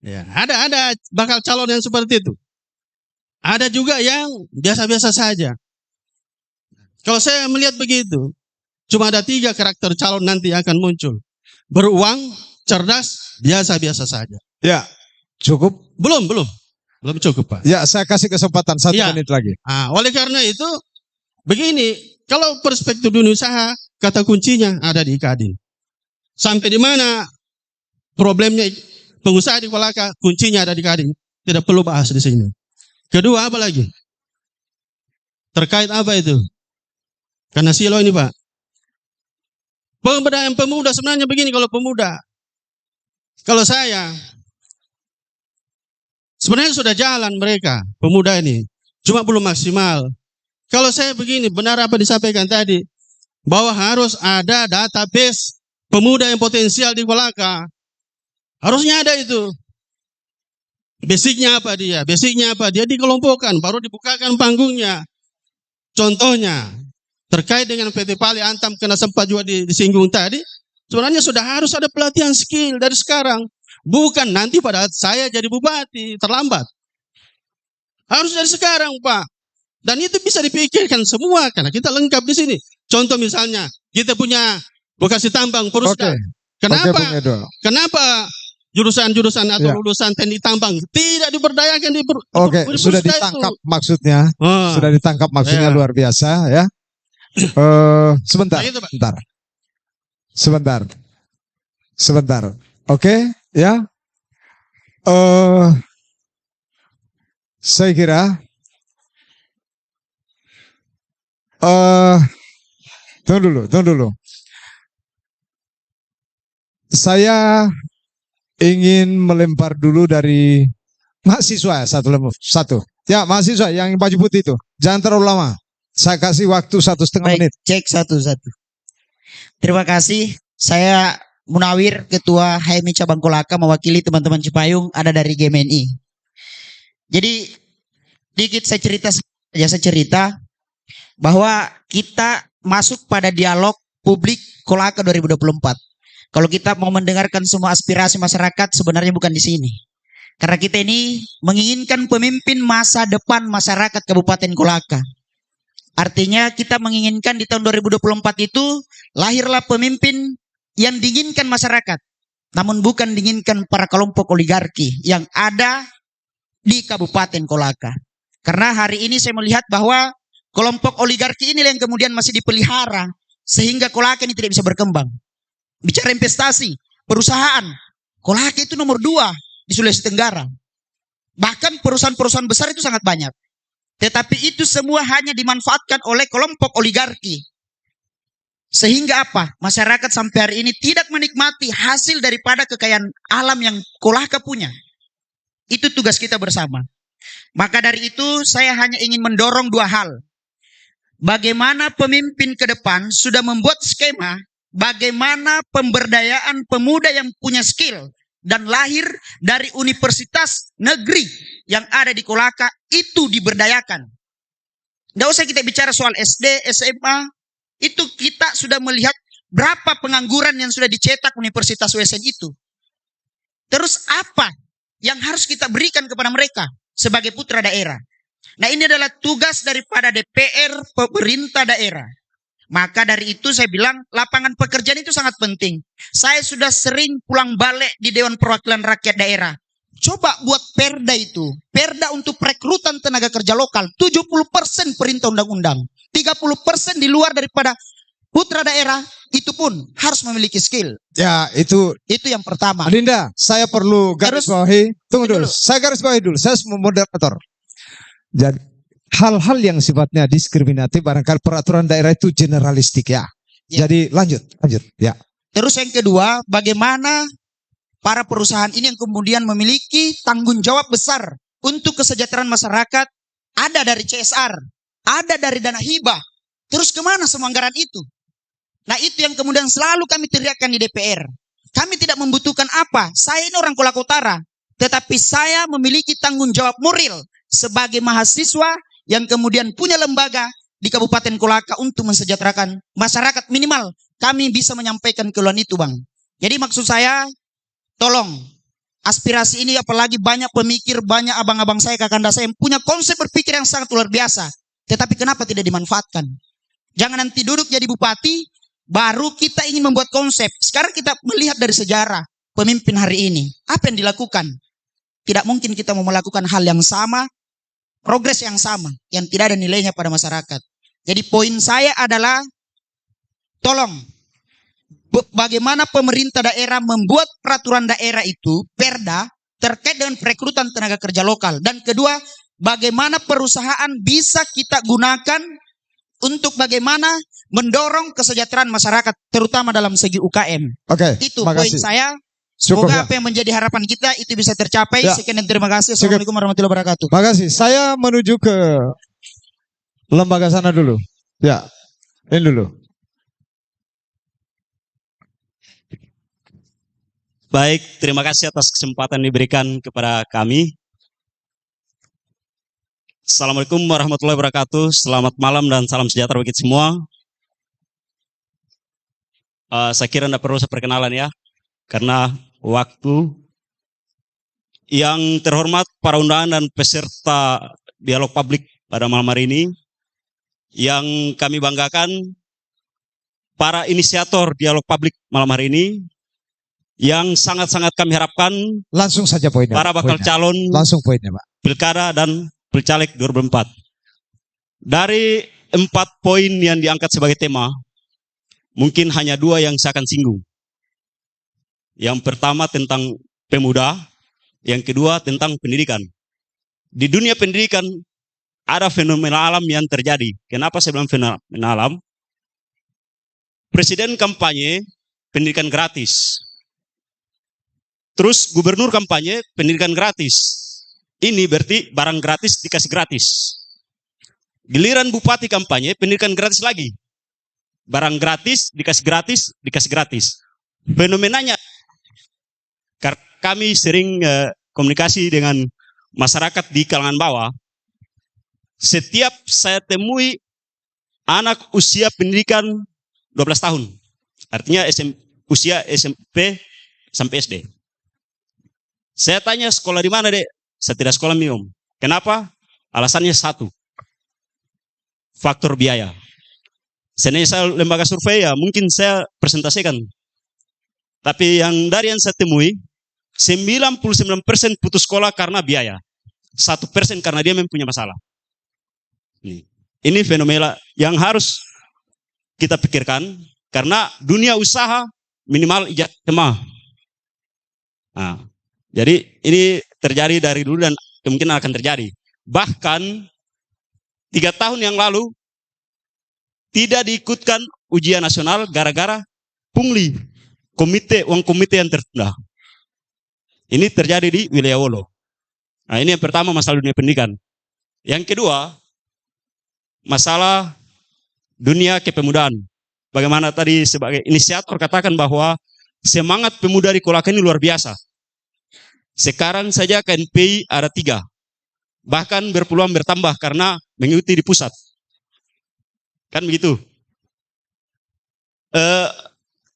S7: Ya, ada bakal calon yang seperti itu. Ada juga yang biasa-biasa saja. Kalau saya melihat begitu, cuma ada 3 karakter calon nanti yang akan muncul. Beruang, cerdas, biasa-biasa saja.
S1: Ya, cukup.
S7: Belum cukup, Pak.
S1: Ya, saya kasih kesempatan 1
S7: Ya.
S1: menit lagi.
S7: Nah, oleh karena itu, begini, kalau perspektif dunia usaha, kata kuncinya ada di IKADIN. Sampai di mana problemnya pengusaha di Kolaka, kuncinya ada di IKADIN. Tidak perlu bahas di sini. Kedua, apa lagi? Terkait apa itu? Karena silo ini, Pak. Pemberdayaan pemuda sebenarnya begini kalau pemuda. Kalau saya, sebenarnya sudah jalan mereka, pemuda ini. Cuma belum maksimal. Kalau saya begini, benar apa disampaikan tadi. Bahwa harus ada database pemuda yang potensial di Kolaka. Harusnya ada itu. Basicnya apa dia? Basicnya apa? Dia dikelompokkan, baru dibukakan panggungnya. Contohnya, terkait dengan PT Pali Antam, kena sempat juga disinggung tadi. Sebenarnya sudah harus ada pelatihan skill dari sekarang. Bukan nanti pada saya jadi bupati, terlambat. Harus dari sekarang, Pak. Dan itu bisa dipikirkan semua, karena kita lengkap di sini. Contoh misalnya, kita punya lokasi tambang, Porusda.
S1: Oke.
S7: Kenapa?
S1: Oke, Bung Edo.
S7: Kenapa jurusan-jurusan atau
S1: Ya.
S7: lulusan teknik tambang tidak diberdayakan di
S1: Oke,
S7: di
S1: sudah
S7: Porusda
S1: ditangkap
S7: itu?
S1: maksudnya.
S7: Oh.
S1: Sudah ditangkap maksudnya
S7: Ya.
S1: luar biasa ya. Sebentar,
S7: Nah, itu, Pak.
S1: sebentar. Oke, ya. Saya kira tunggu dulu. Saya ingin melempar dulu dari mahasiswa satu. Ya, mahasiswa yang baju putih itu. Jangan terlalu lama. Saya kasih waktu 1,5 menit.
S8: Cek satu-satu. Terima kasih. Saya Munawir, Ketua HMI Cabang Kolaka, mewakili teman-teman Cipayung, ada dari GMNI. Jadi dikit saya cerita bahwa kita masuk pada dialog publik Kolaka 2024. Kalau kita mau mendengarkan semua aspirasi masyarakat, sebenarnya bukan di sini. Karena kita ini menginginkan pemimpin masa depan masyarakat Kabupaten Kolaka. Artinya kita menginginkan di tahun 2024 itu lahirlah pemimpin yang diinginkan masyarakat. Namun bukan diinginkan para kelompok oligarki yang ada di Kabupaten Kolaka. Karena hari ini saya melihat bahwa kelompok oligarki ini yang kemudian masih dipelihara sehingga Kolaka ini tidak bisa berkembang. Bicara investasi, perusahaan, Kolaka itu nomor 2 di Sulawesi Tenggara. Bahkan perusahaan-perusahaan besar itu sangat banyak. Tetapi itu semua hanya dimanfaatkan oleh kelompok oligarki. Sehingga apa? Masyarakat sampai hari ini tidak menikmati hasil daripada kekayaan alam yang Kolaka punya. Itu tugas kita bersama. Maka dari itu saya hanya ingin mendorong 2 hal. Bagaimana pemimpin ke depan sudah membuat skema bagaimana pemberdayaan pemuda yang punya skill dan lahir dari universitas negeri yang ada di Kolaka itu diberdayakan. Nggak usah kita bicara soal SD, SMA. Itu kita sudah melihat berapa pengangguran yang sudah dicetak Universitas USN itu. Terus apa yang harus kita berikan kepada mereka sebagai putra daerah? Nah, ini adalah tugas daripada DPR, pemerintah daerah. Maka dari itu saya bilang lapangan pekerjaan itu sangat penting. Saya sudah sering pulang balik di Dewan Perwakilan Rakyat Daerah. Coba buat perda itu. Perda untuk perekrutan tenaga kerja lokal. 70% perintah undang-undang. 30% di luar daripada putra daerah. Itu pun harus memiliki skill.
S1: Ya, itu
S8: Itu yang pertama.
S1: Adinda, saya perlu garis
S8: Terus,
S1: bawahi. Tunggu dulu.
S8: dulu.
S1: Saya garis bawahi dulu. Saya sebagai moderator. Jadi hal-hal yang sifatnya diskriminatif barangkali peraturan daerah itu generalistik ya.
S8: Ya.
S1: Jadi lanjut ya.
S8: Terus yang kedua, bagaimana para perusahaan ini yang kemudian memiliki tanggung jawab besar untuk kesejahteraan masyarakat, ada dari CSR, ada dari dana hibah. Terus kemana semua anggaran itu? Nah, itu yang kemudian selalu kami teriakkan di DPR. Kami tidak membutuhkan apa. Saya ini orang Kolaka Utara, tetapi saya memiliki tanggung jawab moral sebagai mahasiswa yang kemudian punya lembaga di Kabupaten Kolaka untuk mensejahterakan masyarakat. Minimal kami bisa menyampaikan keluhan itu, Bang. Jadi maksud saya, tolong aspirasi ini, apalagi banyak pemikir, banyak abang-abang saya, kakanda saya yang punya konsep berpikir yang sangat luar biasa. Tetapi kenapa tidak dimanfaatkan? Jangan nanti duduk jadi bupati, baru kita ingin membuat konsep. Sekarang kita melihat dari sejarah pemimpin hari ini. Apa yang dilakukan? Tidak mungkin kita mau melakukan hal yang sama, progres yang sama, yang tidak ada nilainya pada masyarakat. Jadi poin saya adalah, tolong, bagaimana pemerintah daerah membuat peraturan daerah itu, perda, terkait dengan perekrutan tenaga kerja lokal. Dan kedua, bagaimana perusahaan bisa kita gunakan untuk bagaimana mendorong kesejahteraan masyarakat, terutama dalam segi UKM.
S1: Oke.
S8: Itu poin
S1: makasih.
S8: saya.
S1: Cukup
S8: Semoga
S1: ya.
S8: apa yang menjadi harapan kita itu bisa tercapai.
S1: Ya.
S8: Sekian dan terima kasih. Assalamualaikum warahmatullahi wabarakatuh.
S1: Makasih. Saya menuju ke lembaga sana dulu. Ya. Ini dulu.
S9: Baik, terima kasih atas kesempatan diberikan kepada kami. Assalamualaikum warahmatullahi wabarakatuh. Selamat malam dan salam sejahtera bagi semua. Saya kira tidak perlu saya perkenalan ya, karena waktu. Yang terhormat para undangan dan peserta dialog publik pada malam hari ini, yang kami banggakan para inisiator dialog publik malam hari ini, yang sangat-sangat kami harapkan
S1: Langsung saja poinnya.
S9: para bakal
S1: poinnya.
S9: calon
S1: Langsung poinnya, Pak.
S9: pilkada dan pilcaleg 2024. Dari 4 poin yang diangkat sebagai tema, mungkin hanya 2 yang saya akan singgung. Yang pertama tentang pemuda, yang kedua tentang pendidikan. Di dunia pendidikan ada fenomena alam yang terjadi. Kenapa saya bilang fenomena alam? Presiden kampanye pendidikan gratis. Terus gubernur kampanye pendidikan gratis. Ini berarti barang gratis dikasih gratis. Giliran bupati kampanye pendidikan gratis lagi. Barang gratis dikasih gratis, dikasih gratis. Fenomenanya, kami sering komunikasi dengan masyarakat di kalangan bawah. Setiap saya temui anak usia pendidikan 12 tahun. Artinya usia SMP sampai SD. Saya tanya sekolah di mana, Dek? Saya tidak sekolah minimum. Kenapa? Alasannya satu. Faktor biaya. Sebenarnya saya lembaga survei ya, mungkin saya presentasikan. Tapi dari yang saya temui, 99% putus sekolah karena biaya. 1% karena dia mempunyai masalah. Ini fenomena yang harus kita pikirkan, karena dunia usaha minimal ijazah SMA. Nah, jadi ini terjadi dari dulu dan kemungkinan akan terjadi. Bahkan 3 tahun yang lalu tidak diikutkan ujian nasional gara-gara pungli uang komite yang tertunda. Ini terjadi di wilayah Wolo. Nah, ini yang pertama, masalah dunia pendidikan. Yang kedua, masalah dunia kepemudaan. Bagaimana tadi sebagai inisiator katakan bahwa semangat pemuda di Kolaka ini luar biasa. Sekarang saja KNPI ada 3. Bahkan berpeluang bertambah karena mengikuti di pusat. Kan begitu.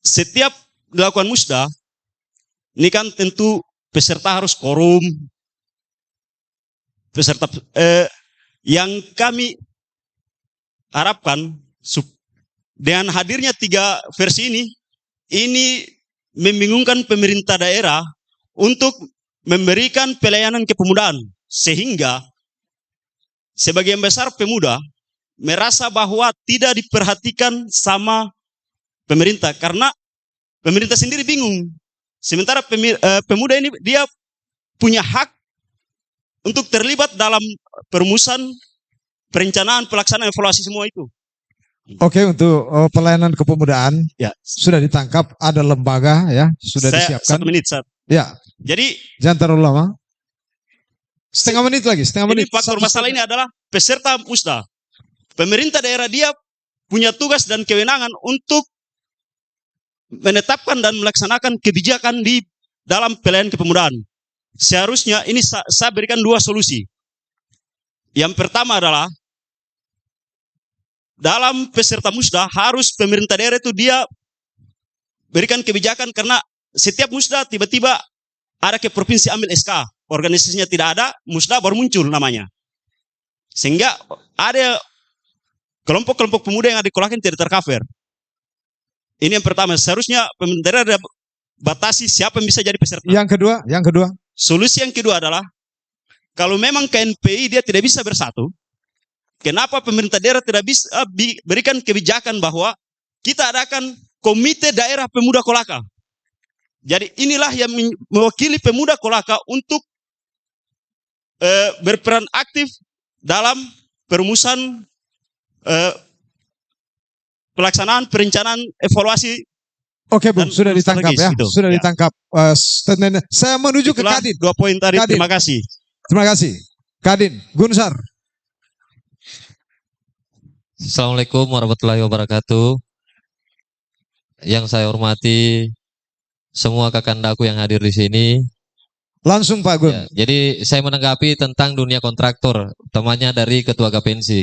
S9: Setiap dilakukan musda, ini kan tentu peserta harus quorum. Peserta yang kami harapkan dengan hadirnya 3 versi ini membingungkan pemerintah daerah untuk memberikan pelayanan kepemudaan, sehingga sebagian besar pemuda merasa bahwa tidak diperhatikan sama pemerintah karena pemerintah sendiri bingung. Sementara pemuda ini dia punya hak untuk terlibat dalam perumusan, perencanaan, pelaksanaan, evaluasi semua itu.
S1: Oke, untuk pelayanan kepemudaan
S9: Ya,
S1: sudah ditangkap, ada lembaga ya, sudah disiapkan.
S9: 1 menit, Sat.
S1: Ya,
S9: Jadi
S1: jangan terlalu lama. Setengah menit lagi, setengah
S9: ini
S1: menit.
S9: faktor masalah ini adalah peserta musda. Pemerintah daerah dia punya tugas dan kewenangan untuk menetapkan dan melaksanakan kebijakan di dalam pelayanan kepemudaan. Seharusnya ini saya berikan 2 solusi. Yang pertama adalah dalam peserta musda harus pemerintah daerah itu dia berikan kebijakan, karena setiap musda tiba-tiba ada ke provinsi ambil SK, organisasinya tidak ada, musda baru muncul namanya. Sehingga ada kelompok-kelompok pemuda yang ada di Kolakan tidak tercover. Ini yang pertama, seharusnya pemerintah daerah ada batasi siapa yang bisa jadi peserta.
S1: Yang kedua.
S9: Solusi yang kedua adalah kalau memang KNPI dia tidak bisa bersatu, kenapa pemerintah daerah tidak bisa berikan kebijakan bahwa kita adakan Komite Daerah Pemuda Kolaka. Jadi inilah yang mewakili pemuda Kolaka untuk berperan aktif dalam perumusan, pelaksanaan, perencanaan, evaluasi.
S1: Oke, Bung,
S9: Dan
S1: sudah ditangkap ya.
S9: strategis, gitu.
S1: Sudah
S9: Ya.
S1: ditangkap. Statementnya. Saya menuju ke
S9: Itulah
S1: Kadin.
S9: 2 poin tadi.
S1: Kadin.
S9: Terima kasih.
S1: Terima kasih. Kadin, Gunsar.
S10: Assalamualaikum warahmatullahi wabarakatuh. Yang saya hormati semua kakandaku yang hadir di sini.
S1: Langsung Pak Gun.
S10: Ya, jadi saya menanggapi tentang dunia kontraktor, utamanya dari Ketua Gapensi.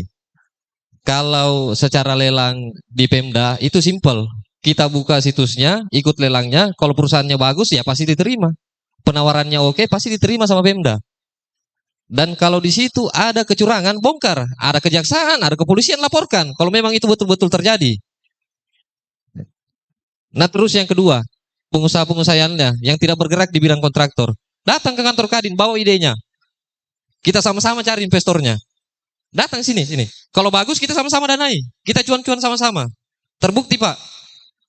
S10: Kalau secara lelang di Pemda itu simpel. Kita buka situsnya, ikut lelangnya. Kalau perusahaannya bagus ya pasti diterima. Penawarannya oke pasti diterima sama Pemda. Dan kalau di situ ada kecurangan, bongkar. Ada kejaksaan, ada kepolisian, laporkan. Kalau memang itu betul-betul terjadi. Nah terus yang kedua, pengusaha-pengusahaannya yang tidak bergerak di bidang kontraktor. Datang ke kantor Kadin, bawa idenya. Kita sama-sama cari investornya. Datang sini. Kalau bagus kita sama-sama danai. Kita cuan-cuan sama-sama. Terbukti Pak.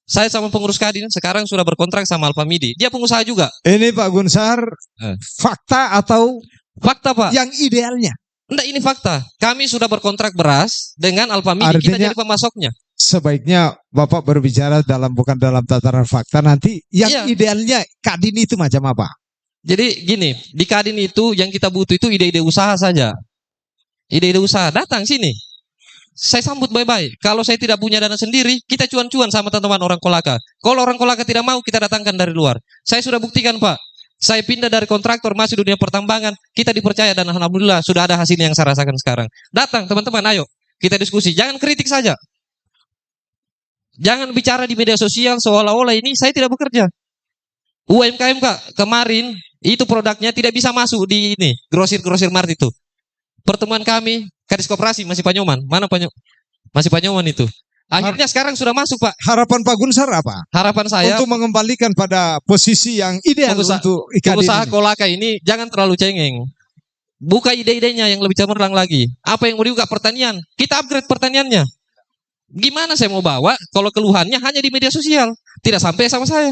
S10: Saya sama pengurus Kadin sekarang sudah berkontrak sama Alfamidi. Dia pengusaha juga.
S1: Ini Pak Gunsar, fakta atau
S10: Fakta Pak.
S1: yang idealnya?
S10: Enggak, ini fakta. Kami sudah berkontrak beras dengan Alfamidi. Kita
S1: Artinya-
S10: jadi pemasoknya.
S1: Sebaiknya Bapak berbicara bukan dalam tataran fakta, nanti yang
S10: Iya.
S1: idealnya Kadin itu macam apa?
S10: Jadi gini, di Kadin itu yang kita butuh itu ide-ide usaha saja. Ide-ide usaha, datang sini. Saya sambut baik-baik. Kalau saya tidak punya dana sendiri, kita cuan-cuan sama teman-teman orang Kolaka. Kalau orang Kolaka tidak mau, kita datangkan dari luar. Saya sudah buktikan Pak. Saya pindah dari kontraktor masuk dunia pertambangan, kita dipercaya dan alhamdulillah sudah ada hasilnya yang saya rasakan sekarang. Datang teman-teman, ayo kita diskusi. Jangan kritik saja. Jangan bicara di media sosial seolah-olah ini saya tidak bekerja. UMKM Kak, kemarin itu produknya tidak bisa masuk di ini, grosir mart itu. Pertemuan kami, Kadis Koperasi masih Panyoman. Mana masih Panyoman itu. Akhirnya sekarang sudah masuk Pak.
S1: Harapan Pak Gunsar apa?
S10: Harapan saya
S1: Untuk mengembalikan pada posisi yang ideal untuk Kadin
S10: pengusaha
S1: ini.
S10: Kolaka ini jangan terlalu cengeng. Buka ide-idenya yang lebih cemerlang lagi. Apa yang mau dibuka pertanian? Kita upgrade pertaniannya. Gimana saya mau bawa kalau keluhannya hanya di media sosial, tidak sampai sama saya.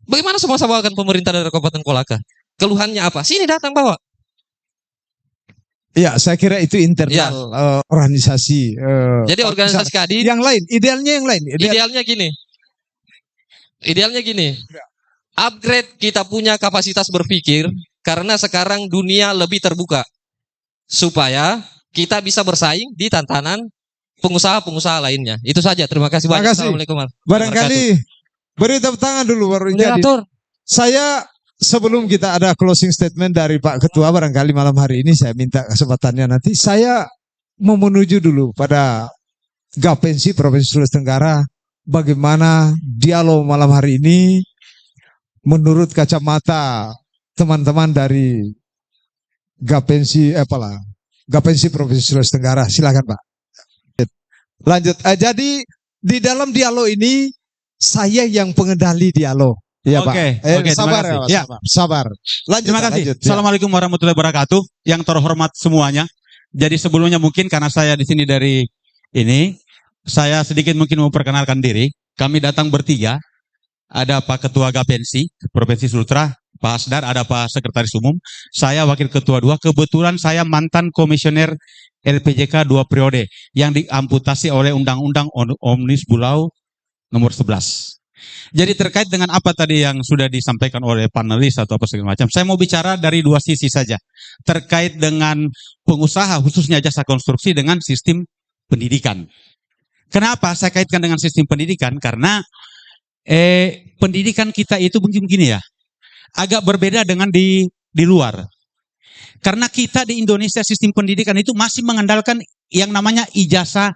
S10: Bagaimana semua saya bawakan pemerintah dari Kabupaten Kolaka? Keluhannya apa? Sini datang bawa.
S1: Ya, saya kira itu internal organisasi.
S10: Jadi organisasi Kadin
S1: Yang lain, idealnya yang lain.
S10: Idealnya gini. Upgrade kita punya kapasitas berpikir karena sekarang dunia lebih terbuka. Supaya kita bisa bersaing di tantangan pengusaha-pengusaha lainnya. Itu saja. Terima kasih banyak.
S1: Terima kasih.
S10: Assalamualaikum warahmatullahi
S1: Barangkali beri tepuk tangan dulu baru ini.
S10: wabarakatuh.
S1: Saya sebelum kita ada closing statement dari Pak Ketua, barangkali malam hari ini saya minta kesempatannya nanti. Saya mau menuju dulu pada Gapensi Provinsi Sulawesi Tenggara, bagaimana dialog malam hari ini menurut kacamata teman-teman dari Gapensi Gapensi Provinsi Sulawesi Tenggara. Silakan Pak. Lanjut. Jadi di dalam dialog ini saya yang pengendali dialog. Ya Pak.
S4: Oke, terima
S1: sabar
S4: kasih.
S1: ya, Pak,
S4: Ya.
S1: sabar. Lanjut.
S4: Terima
S1: Pak,
S4: kasih.
S1: lanjut, ya.
S4: Assalamualaikum warahmatullahi wabarakatuh. Yang terhormat semuanya. Jadi sebelumnya mungkin karena saya di sini dari ini, saya sedikit mungkin memperkenalkan diri. Kami datang bertiga. Ada Pak Ketua Gapensi Provinsi Sultra, Pak Asdar, ada Pak Sekretaris Umum. Saya Wakil Ketua 2. Kebetulan saya mantan komisioner LPJK 2 periode yang diamputasi oleh Undang-Undang Omnibus Law nomor 11. Jadi terkait dengan apa tadi yang sudah disampaikan oleh panelis atau apa segala macam, saya mau bicara dari dua sisi saja. Terkait dengan pengusaha khususnya jasa konstruksi dengan sistem pendidikan. Kenapa saya kaitkan dengan sistem pendidikan? Karena pendidikan kita itu begini ya, agak berbeda dengan di luar. Karena kita di Indonesia sistem pendidikan itu masih mengandalkan yang namanya ijazah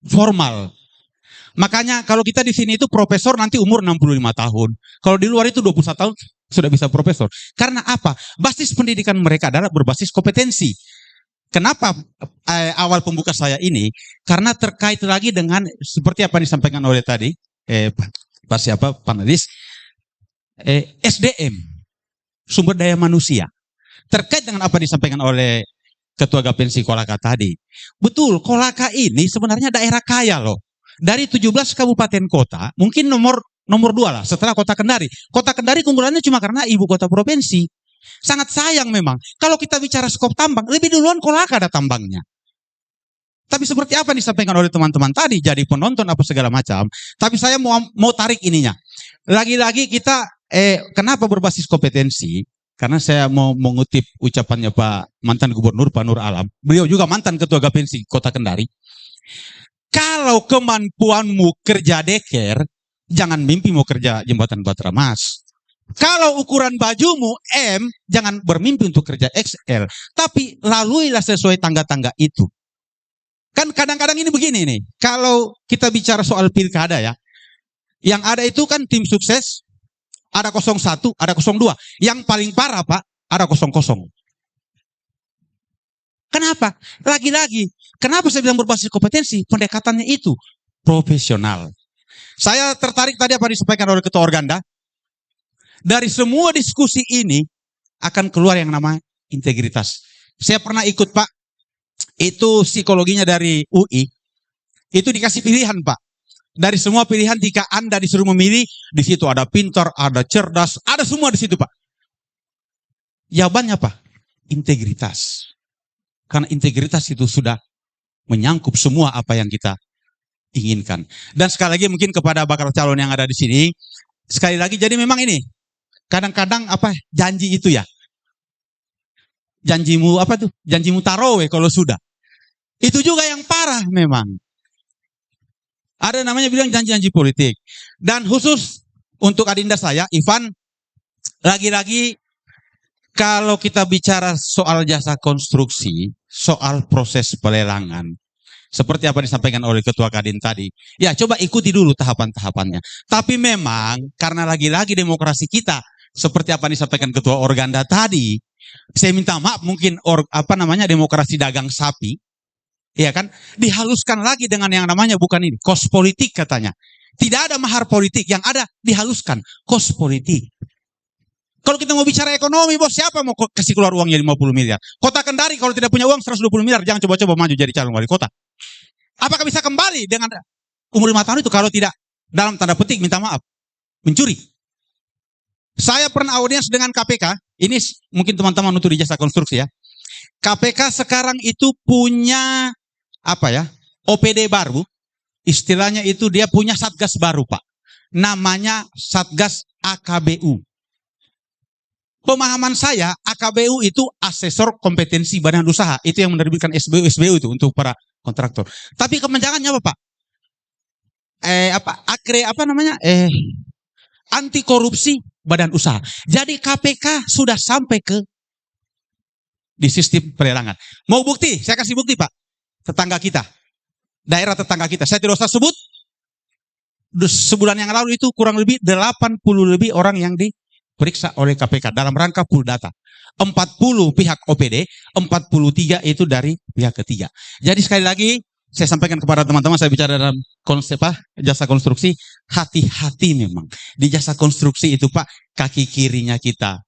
S4: formal. Makanya kalau kita di sini itu profesor nanti umur 65 tahun. Kalau di luar itu 21 tahun sudah bisa profesor. Karena apa? Basis pendidikan mereka adalah berbasis kompetensi. Kenapa awal pembuka saya ini? Karena terkait lagi dengan seperti apa yang disampaikan oleh tadi Pak siapa panelis, SDM, sumber daya manusia. Terkait dengan apa disampaikan oleh Ketua Gapensi Kolaka tadi. Betul, Kolaka ini sebenarnya daerah kaya loh. Dari 17 kabupaten kota, mungkin nomor 2 lah setelah Kota Kendari. Kota Kendari keunggulannya cuma karena ibu kota provinsi. Sangat sayang memang. Kalau kita bicara skop tambang, lebih duluan Kolaka ada tambangnya. Tapi seperti apa yang disampaikan oleh teman-teman tadi, jadi penonton apa segala macam. Tapi saya mau tarik ininya. Lagi-lagi kita, kenapa berbasis kompetensi? Karena saya mau mengutip ucapannya Pak mantan Gubernur Pak Nur Alam. Beliau juga mantan Ketua Gapensi Kota Kendari. Kalau kemampuanmu kerja deker, jangan mimpi mau kerja jembatan Batra Mas. Kalau ukuran bajumu M, jangan bermimpi untuk kerja XL. Tapi laluilah sesuai tangga-tangga itu. Kan kadang-kadang ini begini nih. Kalau kita bicara soal pilkada ya. Yang ada itu kan tim sukses. Ada 01, ada 02. Yang paling parah Pak, ada 00. Kenapa? Lagi-lagi, kenapa saya bilang berbasis kompetensi? Pendekatannya itu profesional. Saya tertarik tadi apa disampaikan oleh Ketua Organda. Dari semua diskusi ini akan keluar yang namanya integritas. Saya pernah ikut Pak, itu psikologinya dari UI. Itu dikasih pilihan Pak. Dari semua pilihan jika Anda disuruh memilih, di situ ada pintar, ada cerdas, ada semua di situ Pak. Jawabannya apa? Integritas. Karena integritas itu sudah menyangkup semua apa yang kita inginkan. Dan sekali lagi mungkin kepada bakal calon yang ada di sini, sekali lagi jadi memang ini, kadang-kadang apa janji itu ya, janjimu apa tuh, janjimu tarowe kalau sudah. Itu juga yang parah memang. Ada namanya bilang janji-janji politik. Dan khusus untuk adinda saya, Ivan, lagi-lagi kalau kita bicara soal jasa konstruksi, soal proses pelelangan, seperti apa disampaikan oleh Ketua Kadin tadi, ya coba ikuti dulu tahapan-tahapannya. Tapi memang karena lagi-lagi demokrasi kita, seperti apa disampaikan Ketua Organda tadi, saya minta maaf mungkin demokrasi dagang sapi, ya kan, dihaluskan lagi dengan yang namanya bukan ini, kos politik katanya. Tidak ada mahar politik, yang ada dihaluskan kos politik. Kalau kita mau bicara ekonomi, bos, siapa mau kasih keluar uangnya 50 miliar? Kota Kendari kalau tidak punya uang 120 miliar, jangan coba-coba maju jadi calon wali kota. Apakah bisa kembali dengan umur 5 tahun itu kalau tidak dalam tanda petik minta maaf, mencuri? Saya pernah audiens dengan KPK, ini mungkin teman-teman untuk di jasa konstruksi ya. KPK sekarang itu punya apa ya? OPD baru, istilahnya itu dia punya satgas baru Pak. Namanya Satgas AKBU. Pemahaman saya, AKBU itu asesor kompetensi badan usaha. Itu yang menerbitkan SBU itu untuk para kontraktor. Tapi kemenjangannya apa Pak? Anti korupsi badan usaha. Jadi KPK sudah sampai ke di sistem pelelangan. Mau bukti? Saya kasih bukti Pak. Tetangga kita.
S11: daerah tetangga kita. Saya tidak usah sebut. Sebulan yang lalu itu kurang lebih 80 lebih orang yang diperiksa oleh KPK dalam rangka pool data. 40 pihak OPD, 43 itu dari pihak ketiga. Jadi sekali lagi saya sampaikan kepada teman-teman, saya bicara dalam konsep jasa konstruksi, hati-hati memang. Di jasa konstruksi itu Pak, kaki kirinya kita.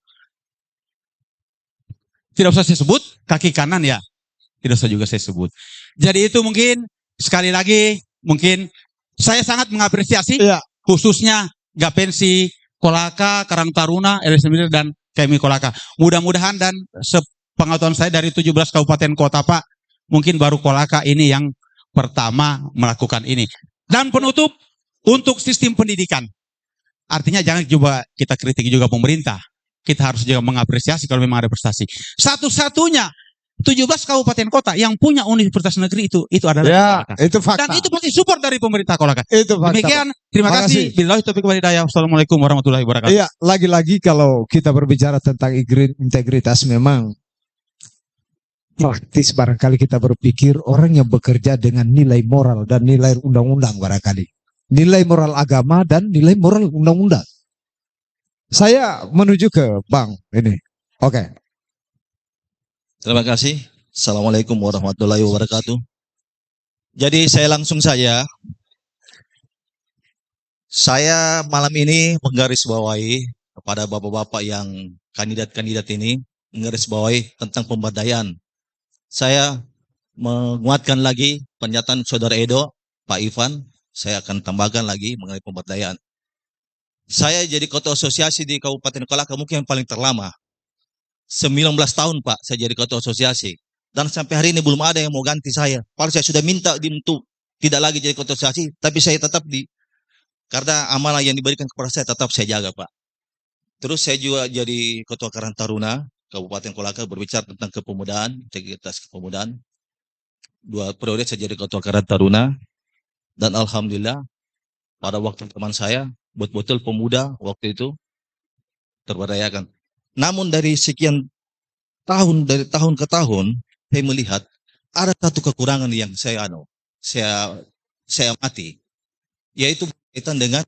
S11: Tidak usah saya sebut, kaki kanan ya. Tidak usah juga saya sebut. Jadi itu mungkin sekali lagi mungkin saya sangat mengapresiasi khususnya Gapensi, Kolaka, Karang Taruna, LSM dan KMI Kolaka. Mudah-mudahan dan sepengetahuan saya dari 17 kabupaten kota Pak, mungkin baru Kolaka ini yang pertama melakukan ini. Dan penutup untuk sistem pendidikan. Artinya jangan coba kita kritik juga pemerintah. Kita harus juga mengapresiasi kalau memang ada prestasi. Satu-satunya 17 kabupaten kota yang punya universitas negeri itu adalah Kolaka.
S1: Itu fakta.
S11: Dan itu pasti support dari pemerintah Kolaka.
S1: Itu fakta.
S11: Demikian, terima kasih. Billahi taufiq wal hidayah. Wassalamualaikum warahmatullahi wabarakatuh.
S1: Iya, lagi-lagi kalau kita berbicara tentang integritas memang praktis barangkali kita berpikir orang yang bekerja dengan nilai moral dan nilai undang-undang barangkali. Nilai moral agama dan nilai moral undang-undang. Saya menuju ke Bang ini. Oke.
S12: Terima kasih. Assalamualaikum warahmatullahi wabarakatuh. Jadi saya langsung saja. Saya malam ini menggarisbawahi kepada bapak-bapak yang kandidat-kandidat ini, menggarisbawahi tentang pemberdayaan. Saya menguatkan lagi pernyataan Saudara Edo, Pak Ivan, saya akan tambahkan lagi mengenai pemberdayaan. Saya jadi ketua asosiasi di Kabupaten Kolaka mungkin yang paling terlama. 19 tahun Pak, saya jadi ketua asosiasi. Dan sampai hari ini belum ada yang mau ganti saya. Padahal saya sudah minta untuk tidak lagi jadi ketua asosiasi, tapi saya tetap karena amanah yang diberikan kepada saya tetap saya jaga Pak. Terus saya juga jadi ketua Karang Taruna Kabupaten Kolaka berbicara tentang kepemudaan, integritas kepemudaan. 2 periode saya jadi ketua Karang Taruna dan alhamdulillah pada waktu teman saya betul-betul pemuda waktu itu terberdayakan. Namun dari sekian tahun, dari tahun ke tahun, saya melihat ada satu kekurangan yang saya amati, yaitu berkaitan dengan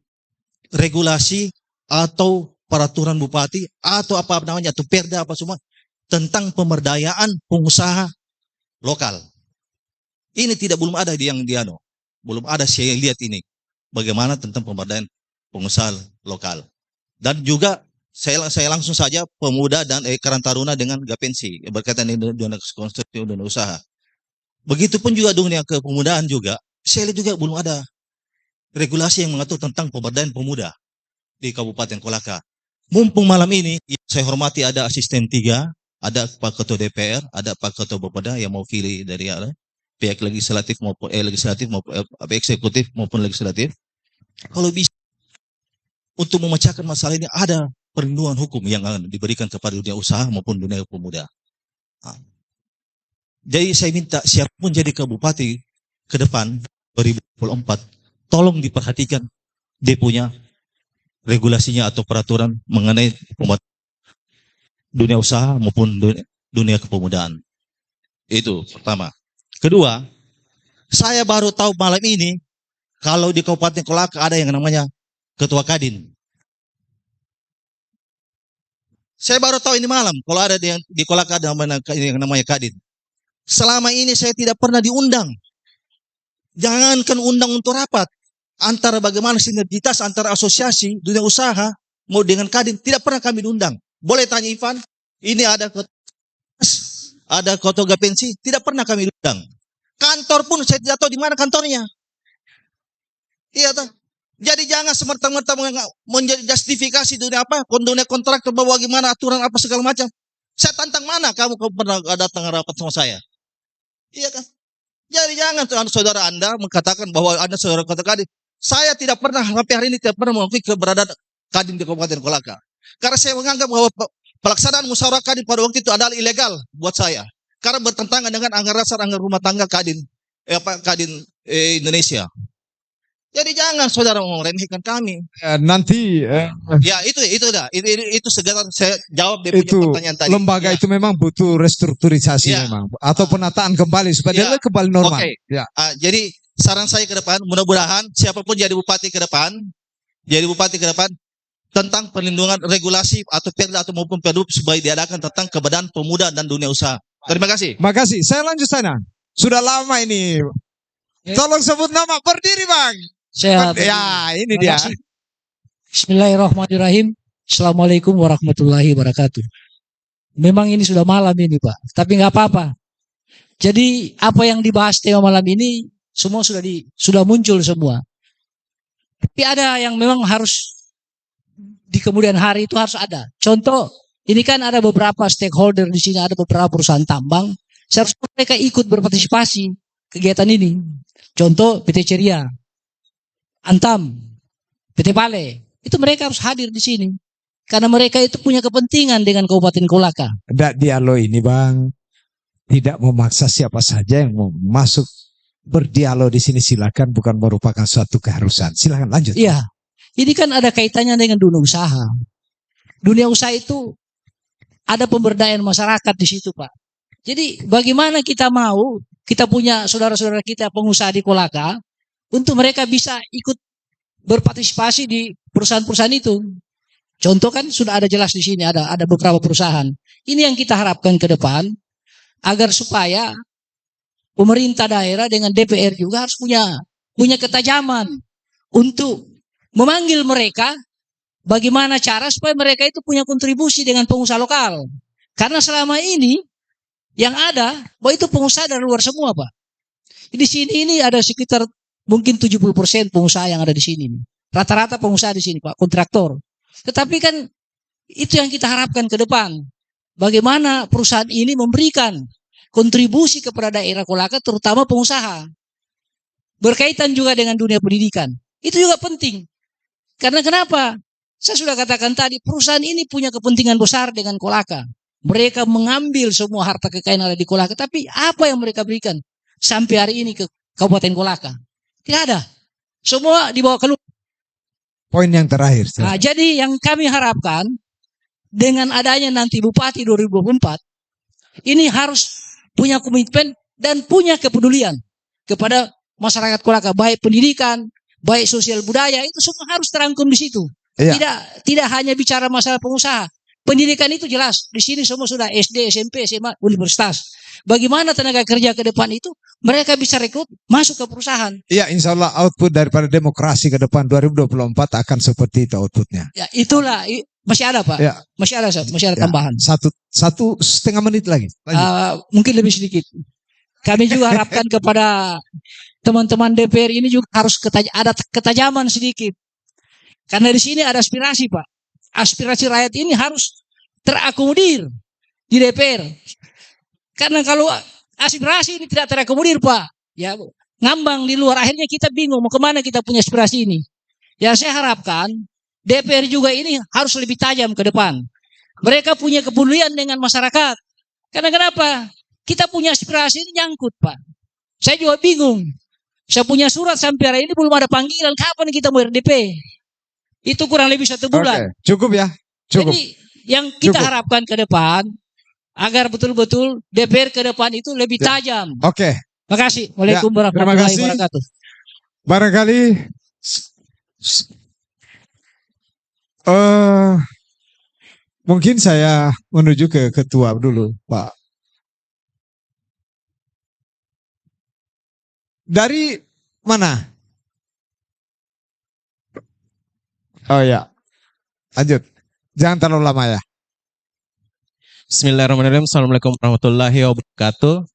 S12: regulasi atau peraturan bupati atau apa namanya atau perda apa semua tentang pemberdayaan pengusaha lokal. Ini belum ada belum ada saya lihat ini bagaimana tentang pemberdayaan pengusaha lokal. Dan juga saya langsung saja pemuda dan Karang Taruna dengan Gapensi berkaitan dengan dunia konstruksi dan usaha. Begitupun juga dunia kepemudaan juga, saya lihat juga belum ada regulasi yang mengatur tentang pemberdayaan pemuda di Kabupaten Kolaka. Mumpung malam ini saya hormati ada asisten 3, ada Pak Ketua DPR, ada Pak Ketua Bapeda yang mau pilih dari pihak legislatif maupun eksekutif maupun legislatif. Kalau bisa untuk memecahkan masalah ini ada perlindungan hukum yang diberikan kepada dunia usaha maupun dunia pemuda. Jadi saya minta siapapun jadi ke bupati ke depan 2024, tolong diperhatikan dia punya regulasinya atau peraturan mengenai dunia usaha maupun dunia kepemudaan. Itu pertama. Kedua, saya baru tahu malam ini kalau di Kabupaten Kolaka ada yang namanya Ketua Kadin. Saya baru tahu ini malam kalau ada di Kolaka ada yang namanya Kadin. Selama ini saya tidak pernah diundang. Jangankan undang untuk rapat. Antara bagaimana sinergitas antara asosiasi dunia usaha mau dengan Kadin tidak pernah kami diundang. Boleh tanya Ivan, ini ada Ketua Gapensi, tidak pernah kami diundang. Kantor pun saya tidak tahu di mana kantornya. Iya toh. Jadi jangan semerta-merta menjadi justifikasi dunia kontraktor bahwa bagaimana aturan apa segala macam. Saya tantang mana kamu pernah datang rapat sama saya. Iya kan? Jadi jangan saudara Anda mengatakan bahwa Anda saudara Ketua Kadin. Saya tidak pernah sampai hari ini tidak pernah mengakui keberadaan Kadin di Kabupaten Kolaka. Karena saya menganggap bahwa pelaksanaan musyawarah Kadin pada waktu itu adalah ilegal buat saya. Karena bertentangan dengan anggaran dasar anggaran rumah tangga Kadin Indonesia. Jadi jangan saudara meremehkan kami. Ya itu segala saya jawab dia punya pertanyaan tadi.
S1: Lembaga itu memang butuh restrukturisasi memang atau penataan kembali supaya dia kembali normal.
S12: Oke. Jadi saran saya ke depan, mudah-mudahan siapapun jadi bupati ke depan, tentang perlindungan regulasi atau perda atau maupun perdu supaya diadakan tentang keberadaan pemuda dan dunia usaha. Terima kasih.
S1: Makasih. Saya lanjut sana. Sudah lama ini. Tolong sebut nama. Berdiri, Bang.
S13: Saya
S1: Ya, ini
S13: Terima
S1: dia.
S13: kasih. Bismillahirrahmanirrahim. Assalamualaikum warahmatullahi wabarakatuh. Memang ini sudah malam ini, Pak. Tapi nggak apa-apa. Jadi apa yang dibahas tema malam ini semua sudah muncul semua. Tapi ada yang memang harus di kemudian hari itu harus ada. Contoh, ini kan ada beberapa stakeholder di sini, ada beberapa perusahaan tambang. Seharusnya mereka ikut berpartisipasi kegiatan ini. Contoh PT Ceria, Antam, PT Pale, itu mereka harus hadir di sini. Karena mereka itu punya kepentingan dengan Kabupaten Kolaka.
S1: Dialog ini, Bang, tidak memaksa siapa saja yang mau masuk berdialog di sini, silakan, bukan merupakan suatu keharusan. Silakan lanjut.
S13: Iya. Ini kan ada kaitannya dengan dunia usaha. Dunia usaha itu ada pemberdayaan masyarakat di situ, Pak. Jadi bagaimana kita punya saudara-saudara kita pengusaha di Kolaka, untuk mereka bisa ikut berpartisipasi di perusahaan-perusahaan itu. Contoh kan sudah ada jelas di sini, ada beberapa perusahaan. Ini yang kita harapkan ke depan, agar supaya pemerintah daerah dengan DPR juga harus punya ketajaman untuk memanggil mereka, bagaimana cara supaya mereka itu punya kontribusi dengan pengusaha lokal. Karena selama ini yang ada, bahwa itu pengusaha dari luar semua, Pak. Di sini ini ada sekitar mungkin 70% pengusaha yang ada di sini. Rata-rata pengusaha di sini, Pak, kontraktor. Tetapi kan itu yang kita harapkan ke depan. Bagaimana perusahaan ini memberikan kontribusi kepada daerah Kolaka, terutama pengusaha. Berkaitan juga dengan dunia pendidikan. Itu juga penting. Karena kenapa? Saya sudah katakan tadi, perusahaan ini punya kepentingan besar dengan Kolaka. Mereka mengambil semua harta kekayaan yang ada di Kolaka. Tapi apa yang mereka berikan sampai hari ini ke Kabupaten Kolaka? Tidak ada. Semua dibawa keluar.
S1: Poin yang terakhir.
S13: Nah, jadi yang kami harapkan dengan adanya nanti Bupati 2024, ini harus punya komitmen dan punya kepedulian kepada masyarakat Kolaka, baik pendidikan, baik sosial budaya, itu semua harus terangkum di situ.
S1: Iya.
S13: Tidak hanya bicara masalah pengusaha. Pendidikan itu jelas. Di sini semua sudah SD, SMP, SMA, universitas. Bagaimana tenaga kerja ke depan itu mereka bisa rekrut masuk ke perusahaan.
S1: Iya, insya Allah output daripada demokrasi ke depan 2024 akan seperti itu outputnya.
S13: Ya, itulah masih ada, Pak.
S1: Ya.
S13: Masih ada tambahan.
S1: Satu setengah menit lagi.
S13: Mungkin lebih sedikit. Kami juga harapkan kepada teman-teman DPR ini juga harus ada ketajaman sedikit. Karena di sini ada aspirasi, Pak. Aspirasi rakyat ini harus terakomodir di DPR. Karena kalau aspirasi ini tidak terakomodir, Pak, ya ngambang di luar, akhirnya kita bingung mau kemana kita punya aspirasi ini. Ya saya harapkan DPR juga ini harus lebih tajam ke depan. Mereka punya kepedulian dengan masyarakat. Karena kenapa? Kita punya aspirasi ini nyangkut, Pak. Saya juga bingung. Saya punya surat sampai hari ini belum ada panggilan. Kapan kita mau RDP? Itu kurang lebih 1 bulan.
S1: Oke, cukup ya. Cukup.
S13: Jadi yang kita harapkan ke depan, agar betul-betul DPR ke depan itu lebih tajam.
S1: Oke.
S13: Makasih. Waalaikumsalam warahmatullahi wabarakatuh.
S1: Barangkali mungkin saya menuju ke ketua dulu, Pak. Dari mana? Oh ya, lanjut. Jangan terlalu lama ya.
S14: Bismillahirrahmanirrahim. Assalamualaikum warahmatullahi wabarakatuh.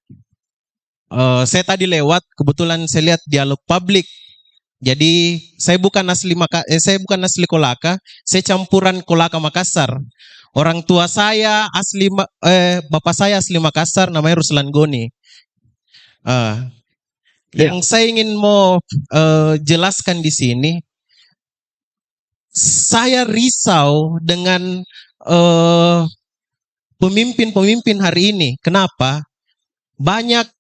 S14: Saya tadi lewat, kebetulan saya lihat dialog publik. Jadi saya bukan asli Kolaka, saya campuran Kolaka Makassar. Orang tua saya bapak saya asli Makassar, namanya Ruslan Goni. Yang saya ingin mau jelaskan di sini, saya risau dengan pemimpin-pemimpin hari ini. Kenapa? Banyak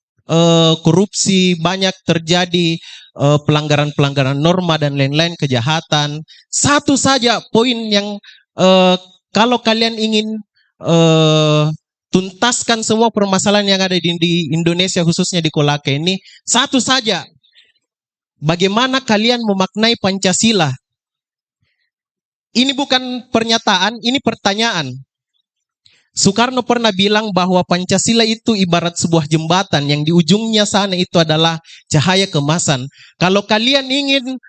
S14: korupsi, banyak terjadi pelanggaran-pelanggaran norma dan lain-lain, kejahatan. Satu saja poin yang kalau kalian ingin tuntaskan semua permasalahan yang ada di Indonesia, khususnya di Kolaka ini, satu saja. bagaimana kalian memaknai Pancasila? Ini bukan pernyataan, ini pertanyaan. Soekarno pernah bilang bahwa Pancasila itu ibarat sebuah jembatan yang di ujungnya sana itu adalah cahaya kemasan. Kalau kalian ingin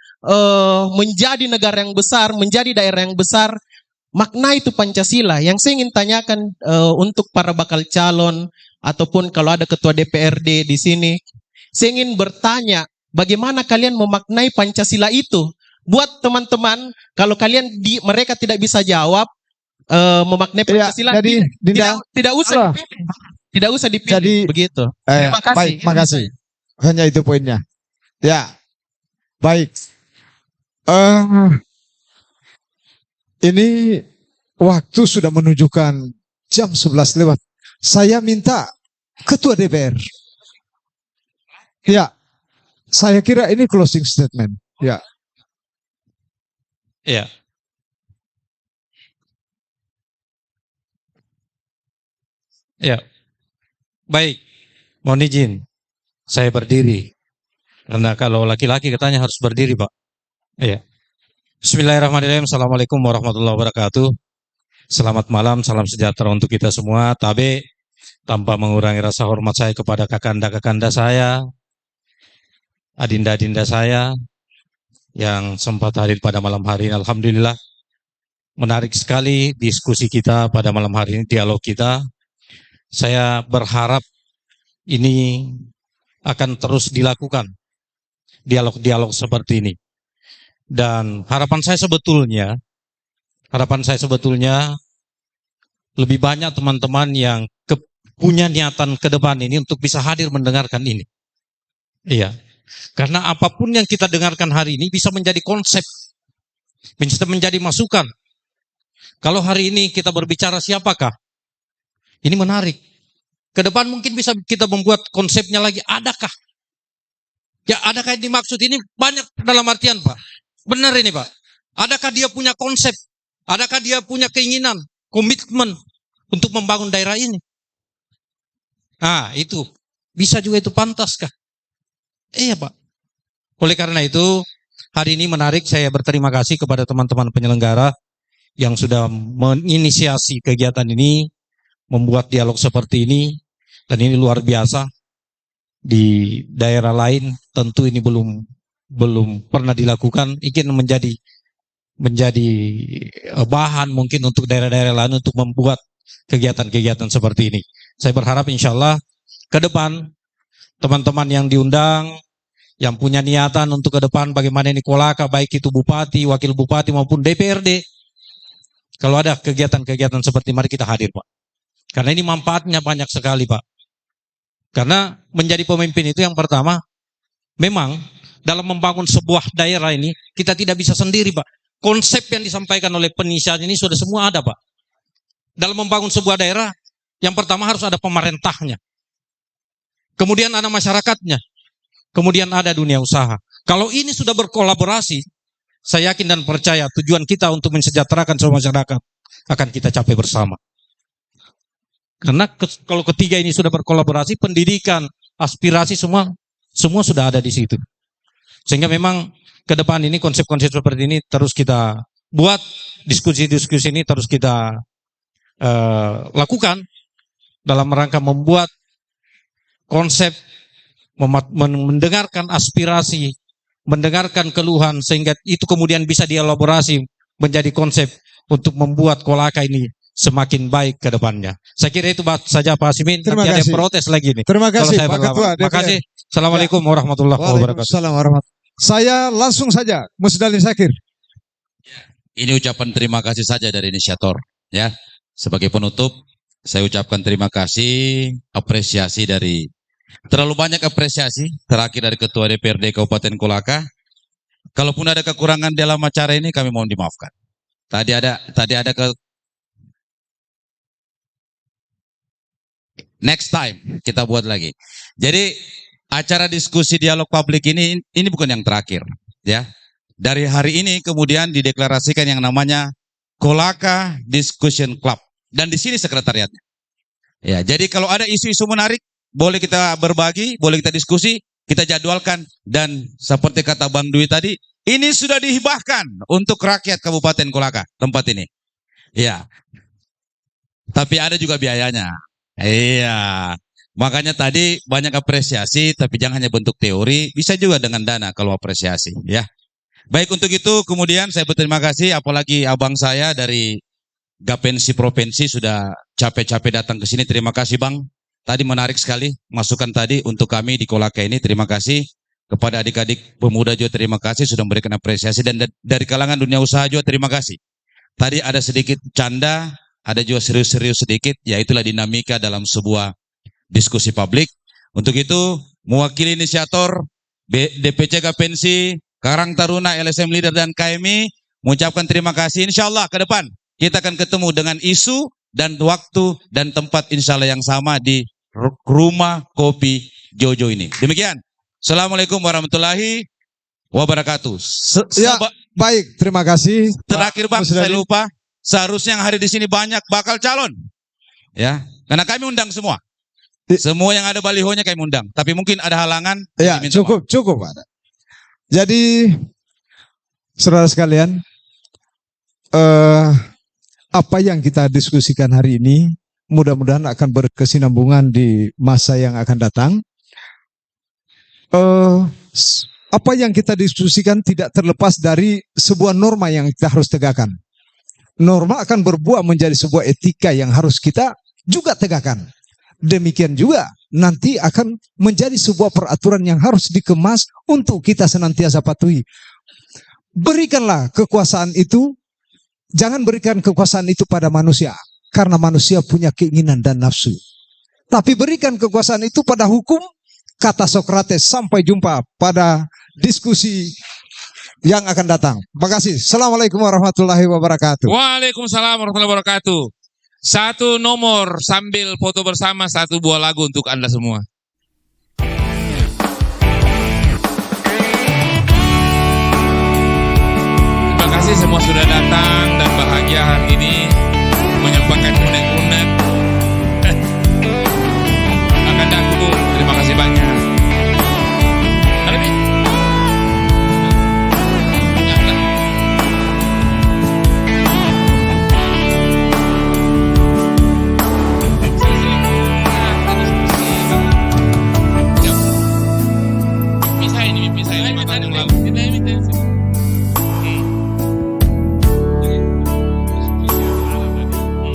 S14: menjadi negara yang besar, menjadi daerah yang besar, makna itu Pancasila. Yang saya ingin tanyakan untuk para bakal calon ataupun kalau ada ketua DPRD di sini, saya ingin bertanya, bagaimana kalian memaknai Pancasila itu? Buat teman-teman, kalau mereka tidak bisa jawab, memaknai Pancasila,
S1: jadi
S14: tidak usah dipilih. Tidak usah dipilih.
S1: Jadi
S14: begitu. Terima kasih.
S1: Baik, makasih. Hanya itu poinnya. Ya, baik. Ini waktu sudah menunjukkan jam 11 lewat. Saya minta Ketua DPR. Ya, saya kira ini closing statement. Ya.
S15: Ya. Ya, baik. Mohon izin, saya berdiri. Karena kalau laki-laki katanya harus berdiri, Pak. Iya. Bismillahirrahmanirrahim. Assalamualaikum warahmatullahi wabarakatuh. Selamat malam, salam sejahtera untuk kita semua. Tabe, tanpa mengurangi rasa hormat saya kepada kakanda-kakanda saya, adinda-adinda saya, yang sempat hadir pada malam hari ini. Alhamdulillah, menarik sekali diskusi kita pada malam hari ini, dialog kita. Saya berharap ini akan terus dilakukan, dialog-dialog seperti ini. Dan harapan saya sebetulnya lebih banyak teman-teman yang punya niatan ke depan ini untuk bisa hadir mendengarkan ini. Iya, karena apapun yang kita dengarkan hari ini bisa menjadi konsep, bisa menjadi masukan. Kalau hari ini kita berbicara siapakah? Ini menarik. Ke depan mungkin bisa kita membuat konsepnya lagi. Adakah? Ya, adakah yang dimaksud ini banyak dalam artian, Pak? Benar ini, Pak. Adakah dia punya konsep? Adakah dia punya keinginan, komitmen untuk membangun daerah ini? Nah, itu. Bisa juga itu pantaskah? Iya, Pak. Oleh karena itu, hari ini menarik, saya berterima kasih kepada teman-teman penyelenggara yang sudah menginisiasi kegiatan ini, membuat dialog seperti ini, dan ini luar biasa. Di daerah lain tentu ini belum pernah dilakukan, ingin menjadi bahan mungkin untuk daerah-daerah lain untuk membuat kegiatan-kegiatan seperti ini. Saya berharap insya Allah ke depan teman-teman yang diundang, yang punya niatan untuk ke depan bagaimana ini Kolaka, baik itu bupati, wakil bupati maupun DPRD, kalau ada kegiatan-kegiatan seperti mari kita hadir, Pak. Karena ini manfaatnya banyak sekali, Pak. Karena menjadi pemimpin itu yang pertama, memang dalam membangun sebuah daerah ini, kita tidak bisa sendiri, Pak. Konsep yang disampaikan oleh penisian ini sudah semua ada, Pak. Dalam membangun sebuah daerah, yang pertama harus ada pemerintahnya. Kemudian ada masyarakatnya. Kemudian ada dunia usaha. Kalau ini sudah berkolaborasi, saya yakin dan percaya tujuan kita untuk mensejahterakan semua masyarakat akan kita capai bersama. Karena kalau ketiga ini sudah berkolaborasi, pendidikan, aspirasi semua sudah ada di situ. Sehingga memang ke depan ini konsep-konsep seperti ini terus kita buat, diskusi-diskusi ini terus kita lakukan dalam rangka membuat konsep, mendengarkan aspirasi, mendengarkan keluhan, sehingga itu kemudian bisa dielaborasi menjadi konsep untuk membuat Kolaka ini semakin baik ke depannya. Saya kira itu saja Pak Hasimin.
S1: Terima
S15: Nanti ada
S1: kasih.
S15: yang protes lagi nih.
S1: Terima kasih
S15: Pak
S1: Ketua DPR.
S15: Terima kasih. Assalamualaikum warahmatullahi wabarakatuh.
S1: Waalaikumsalam warahmatullahi wabarakatuh. Saya langsung saja, Musdalin Syakir.
S16: Ini ucapan terima kasih saja dari inisiator. Ya, sebagai penutup, saya ucapkan terima kasih, apresiasi dari terlalu banyak apresiasi terakhir dari Ketua DPRD Kabupaten Kolaka. Kalaupun ada kekurangan dalam acara ini, kami mohon dimaafkan. Tadi ada next time kita buat lagi. Jadi acara diskusi dialog publik ini bukan yang terakhir, ya. Dari hari ini kemudian dideklarasikan yang namanya Kolaka Discussion Club dan di sini sekretariatnya. Ya, jadi kalau ada isu-isu menarik boleh kita berbagi, boleh kita diskusi, kita jadwalkan. Dan seperti kata Bang Dwi tadi, ini sudah dihibahkan untuk rakyat Kabupaten Kolaka, tempat ini. Iya. Tapi ada juga biayanya. Iya. Makanya tadi banyak apresiasi, tapi jangan hanya bentuk teori, bisa juga dengan dana kalau apresiasi, ya. Baik, untuk itu kemudian saya berterima kasih, apalagi abang saya dari Gapensi Provinsi sudah capek-capek datang ke sini. Terima kasih Bang. Tadi menarik sekali masukan tadi untuk kami di Kolaka ini. Terima kasih kepada adik-adik pemuda juga, terima kasih sudah memberikan apresiasi, dan dari kalangan dunia usaha juga terima kasih. Tadi ada sedikit canda, ada juga serius-serius sedikit, ya itulah dinamika dalam sebuah diskusi publik. Untuk itu mewakili inisiator DPC Gapensi, Karang Taruna, LSM Leader dan KMI mengucapkan terima kasih. Insya Allah ke depan kita akan ketemu dengan isu dan waktu dan tempat insya Allah yang sama di Rumah Kopi Jojo ini. Demikian. Assalamualaikum warahmatullahi wabarakatuh.
S1: Ya, baik, terima kasih.
S16: Terakhir Bang, saya lupa. Seharusnya yang hari di sini banyak bakal calon. Ya, karena kami undang semua. Semua yang ada balihonya kami undang. Tapi mungkin ada halangan.
S1: Ya, cukup ada. Jadi, saudara sekalian, apa yang kita diskusikan hari ini mudah-mudahan akan berkesinambungan di masa yang akan datang. Apa yang kita diskusikan tidak terlepas dari sebuah norma yang kita harus tegakkan. Norma akan berbuah menjadi sebuah etika yang harus kita juga tegakkan. Demikian juga nanti akan menjadi sebuah peraturan yang harus dikemas untuk kita senantiasa patuhi. Berikanlah kekuasaan itu, jangan berikan kekuasaan itu pada manusia, karena manusia punya keinginan dan nafsu. Tapi berikan kekuasaan itu pada hukum, kata Sokrates. Sampai jumpa pada diskusi yang akan datang. Terima kasih. Assalamualaikum warahmatullahi wabarakatuh.
S17: Waalaikumsalam warahmatullahi wabarakatuh. Satu nomor sambil foto bersama, satu buah lagu untuk Anda semua. Terima kasih semua sudah datang dan bahagia hari ini menyampaikan unek-unek